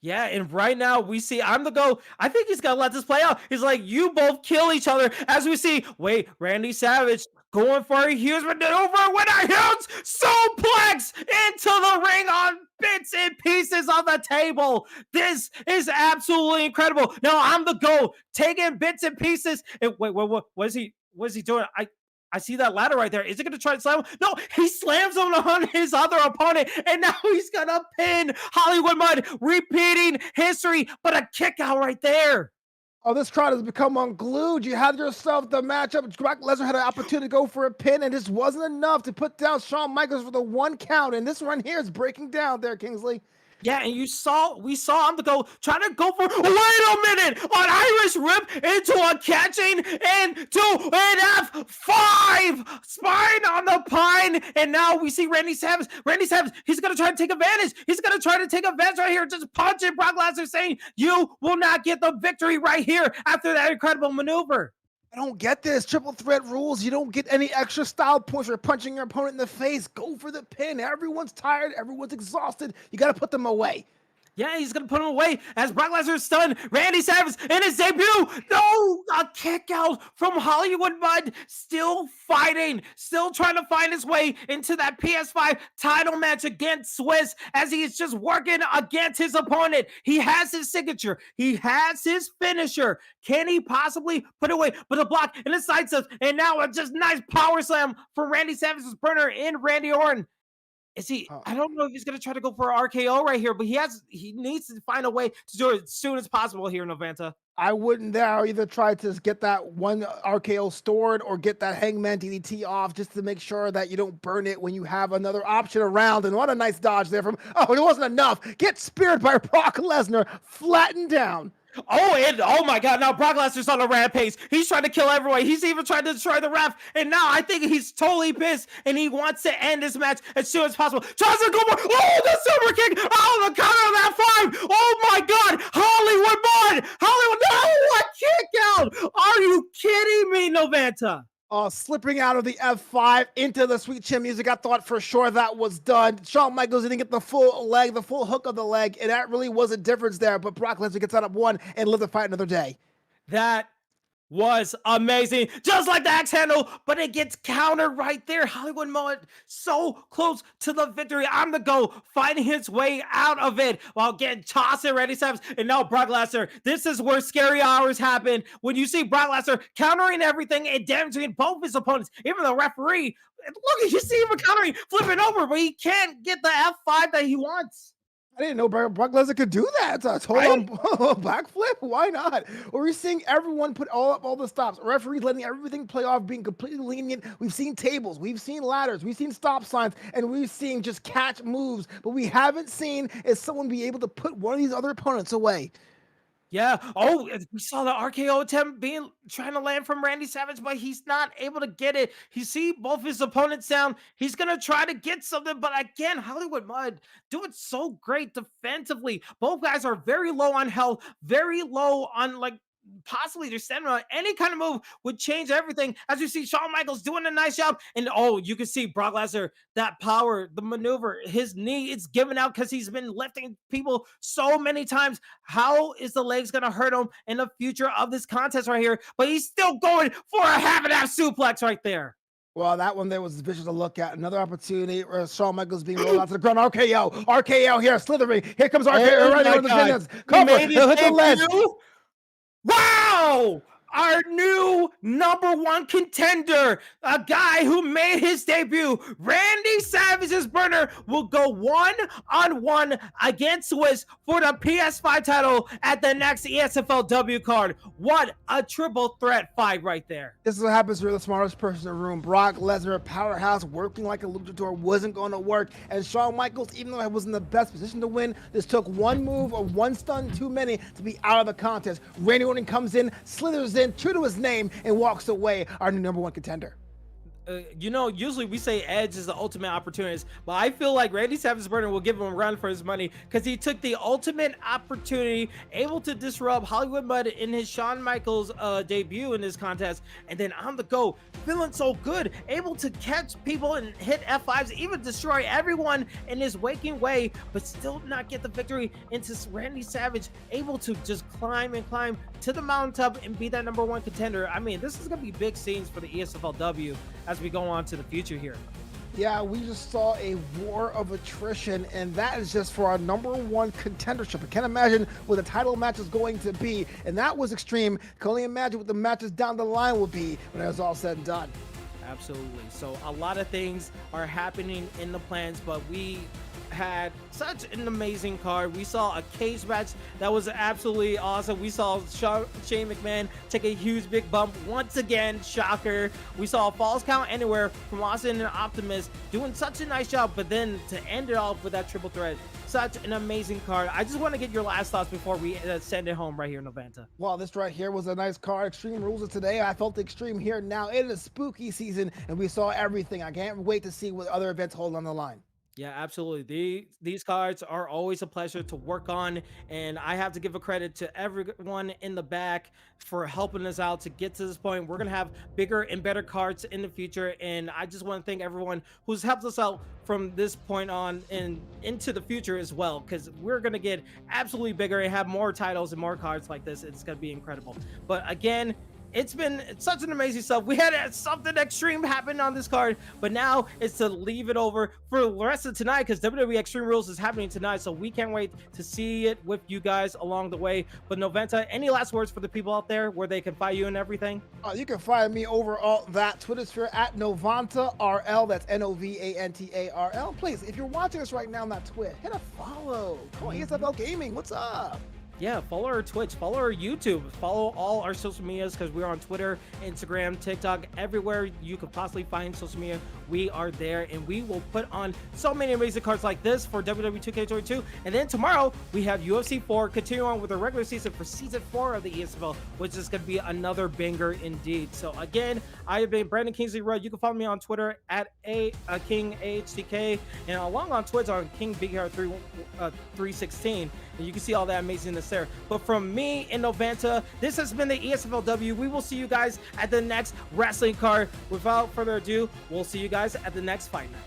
Yeah, and right now we see ImTheGoat. I think he's gonna let this play out. He's like, you both kill each other. As we see, Randy Savage going for a huge maneuver with a huge suplex into the ring on bits and pieces on the table. This is absolutely incredible. Now ImTheGoat taking bits and pieces. And wait, what is he doing? I see that ladder right there. Is he going to try to slam him? No, he slams him on his other opponent, and now he's going to pin Hollywood Mud, repeating history, but a kick out right there. Oh, this crowd has become unglued. You had yourself the matchup. Brock Lesnar had an opportunity to go for a pin, and this wasn't enough to put down Shawn Michaels for the 1 count, and this one here is breaking down there, Kingsley. Yeah, and we saw ImTheGoat trying to go for, wait a minute, an Irish rip into a catching into an F5 spine on the pine, and now we see Randy Savage, he's gonna try to take advantage. He's gonna try to take advantage right here, just punching Brock Lesnar, saying, you will not get the victory right here after that incredible maneuver. I don't get this. Triple threat rules. You don't get any extra style points for punching your opponent in the face. Go for the pin. Everyone's tired. Everyone's exhausted. You got to put them away. Yeah, he's going to put him away as Brock Lesnar stunned Randy Savage in his debut. No, a kick out from Hollywood Mud. Still fighting, still trying to find his way into that PS5 title match against Swiss as he is just working against his opponent. He has his signature. He has his finisher. Can he possibly put it away? But the block and the side steps, and now a just nice power slam for Randy Savage's burner in Randy Orton. Is he? I don't know if he's gonna try to go for an RKO right here, but he needs to find a way to do it as soon as possible here, Novanta. I wouldn't there either try to get that one RKO stored or get that Hangman DDT off just to make sure that you don't burn it when you have another option around. And what a nice dodge there from, oh, it wasn't enough. Get speared by Brock Lesnar, flattened down. Oh my God, now Brock Lesnar's on a rampage. He's trying to kill everyone. He's even trying to destroy the ref. And now I think he's totally pissed and he wants to end this match as soon as possible. Tries to go for, oh, the super kick. Oh, the counter of that 5. Oh my God, Hollywood Mud. Hollywood, no, what kick out? Are you kidding me, Novanta? Slipping out of the F5 into the sweet chin music. I thought for sure that was done. Shawn Michaels didn't get the full leg, the full hook of the leg, and that really was a difference there. But Brock Lesnar gets out of one and lives to fight another day. That was amazing, just like the axe handle, but it gets countered right there. Hollywood Mud so close to the victory. ImTheGoat finding his way out of it while getting tossed in Randy Savage. And now Brock Lesnar. This is where scary hours happen when you see Brock Lesnar countering everything and damaging both his opponents, even the referee. Look, you see him countering, flipping over, but he can't get the F5 that he wants. I didn't know Brock Lesnar could do that. It's a total backflip. Why not? We're seeing everyone put all the stops. Referees letting everything play off, being completely lenient. We've seen tables, we've seen ladders, we've seen stop signs, and we've seen just catch moves. But we haven't seen is someone be able to put one of these other opponents away. Yeah. Oh, we saw the RKO attempt trying to land from Randy Savage, but he's not able to get it. He see both his opponents down. He's gonna try to get something, but again, Hollywood Mud doing so great defensively. Both guys are very low on health, very low on possibly their stamina. Any kind of move would change everything. As you see Shawn Michaels doing a nice job, and you can see Brock Lesnar, that power, the maneuver, his knee is giving out because he's been lifting people so many times. How is the legs gonna hurt him in the future of this contest right here? But he's still going for a half-and-half suplex right there. Well, that one there was vicious to look at. Another opportunity where Shawn Michaels being rolled out to the ground. RKO here, slithering. Here comes RKO right on the finish. Cover, he'll hit the ledge. Wow! Our new #1 contender, a guy who made his debut, Randy Savage's burner, will go 1-on-1 against Swiss for the PS5 title at the next ESFLW card. What a triple threat fight right there. This is what happens for the smartest person in the room. Brock Lesnar, powerhouse, working like a luchador, wasn't going to work. And Shawn Michaels, even though he was in the best position to win, this took one move or one stun too many to be out of the contest. Randy Orton comes in, slithers in, true to his name, and walks away, our new #1 contender. Usually we say Edge is the ultimate opportunist, but I feel like Randy Savage's burner will give him a run for his money because he took the ultimate opportunity, able to disrupt Hollywood Mud in his Shawn Michaels debut in this contest, and then ImTheGoat, feeling so good, able to catch people and hit F5s, even destroy everyone in his waking way, but still not get the victory into Randy Savage, able to just climb and climb to the mountaintop and be that #1 contender. I mean, this is going to be big scenes for the ESFLW as we go on to the future here. Yeah, we just saw a war of attrition, and that is just for our #1 contendership. I can't imagine what the title match is going to be, and that was extreme. Can only imagine what the matches down the line will be when it's all said and done. Absolutely. So a lot of things are happening in the plans, but we had such an amazing card. We saw a cage match that was absolutely awesome. We saw Shane McMahon take a huge big bump once again, shocker. We saw a Falls Count Anywhere from Austin and Optimus doing such a nice job, but then to end it off with that triple threat, such an amazing card. I just want to get your last thoughts before we send it home right here in Novanta. Well, this right here was a nice card. Extreme Rules of today. I felt the Extreme here now. It is spooky season, and we saw everything. I can't wait to see what other events hold on the line. Yeah, absolutely. These cards are always a pleasure to work on, and I have to give a credit to everyone in the back for helping us out to get to this point. We're gonna have bigger and better cards in the future, and I just want to thank everyone who's helped us out from this point on and into the future as well, because we're gonna get absolutely bigger and have more titles and more cards like this. It's gonna be incredible. But again, it's been such an amazing stuff. We had something extreme happen on this card, but now it's to leave it over for the rest of tonight, because WWE Extreme Rules is happening tonight, so we can't wait to see it with you guys along the way. But Novanta, any last words for the people out there where they can find you and everything? You can find me over all that Twitter sphere at NovantaRL. That's NOVANTARL. Please, if you're watching us right now on that Twitch, hit a follow. Come on, ESFL Gaming. What's up? Yeah, follow our Twitch, follow our YouTube, follow all our social medias, because we're on Twitter, Instagram, TikTok, everywhere you could possibly find social media. We are there, and we will put on so many amazing cards like this for WWE 2K22. And then tomorrow we have UFC 4, continue on with the regular season for season 4 of the ESFL, which is going to be another banger indeed. So again, I have been Brandon Kingsley Rudd. You can follow me on Twitter at KingAHTK, and along on Twitch on KingBigHeart316, and you can see all that amazingness there. But from me in Novanta, this has been the ESFLW. We will see you guys at the next wrestling card. Without further ado, we'll see you guys at the next fight night.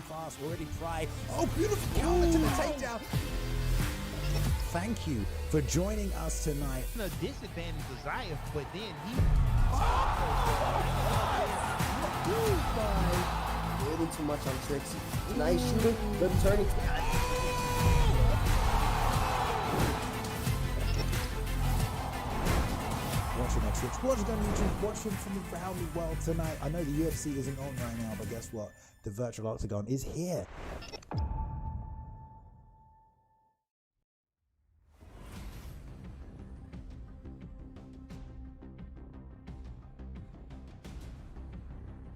Fast, already try. Oh, beautiful counter to the takedown. Thank you for joining us tonight. A disadvantage Desire, but then he. Waiting too much on Trixie. Nice shooting, good turning. Watching our Twitch, watching on YouTube, watching from me for How Me Well tonight. I know the UFC isn't on right now, but guess what? The virtual octagon is here.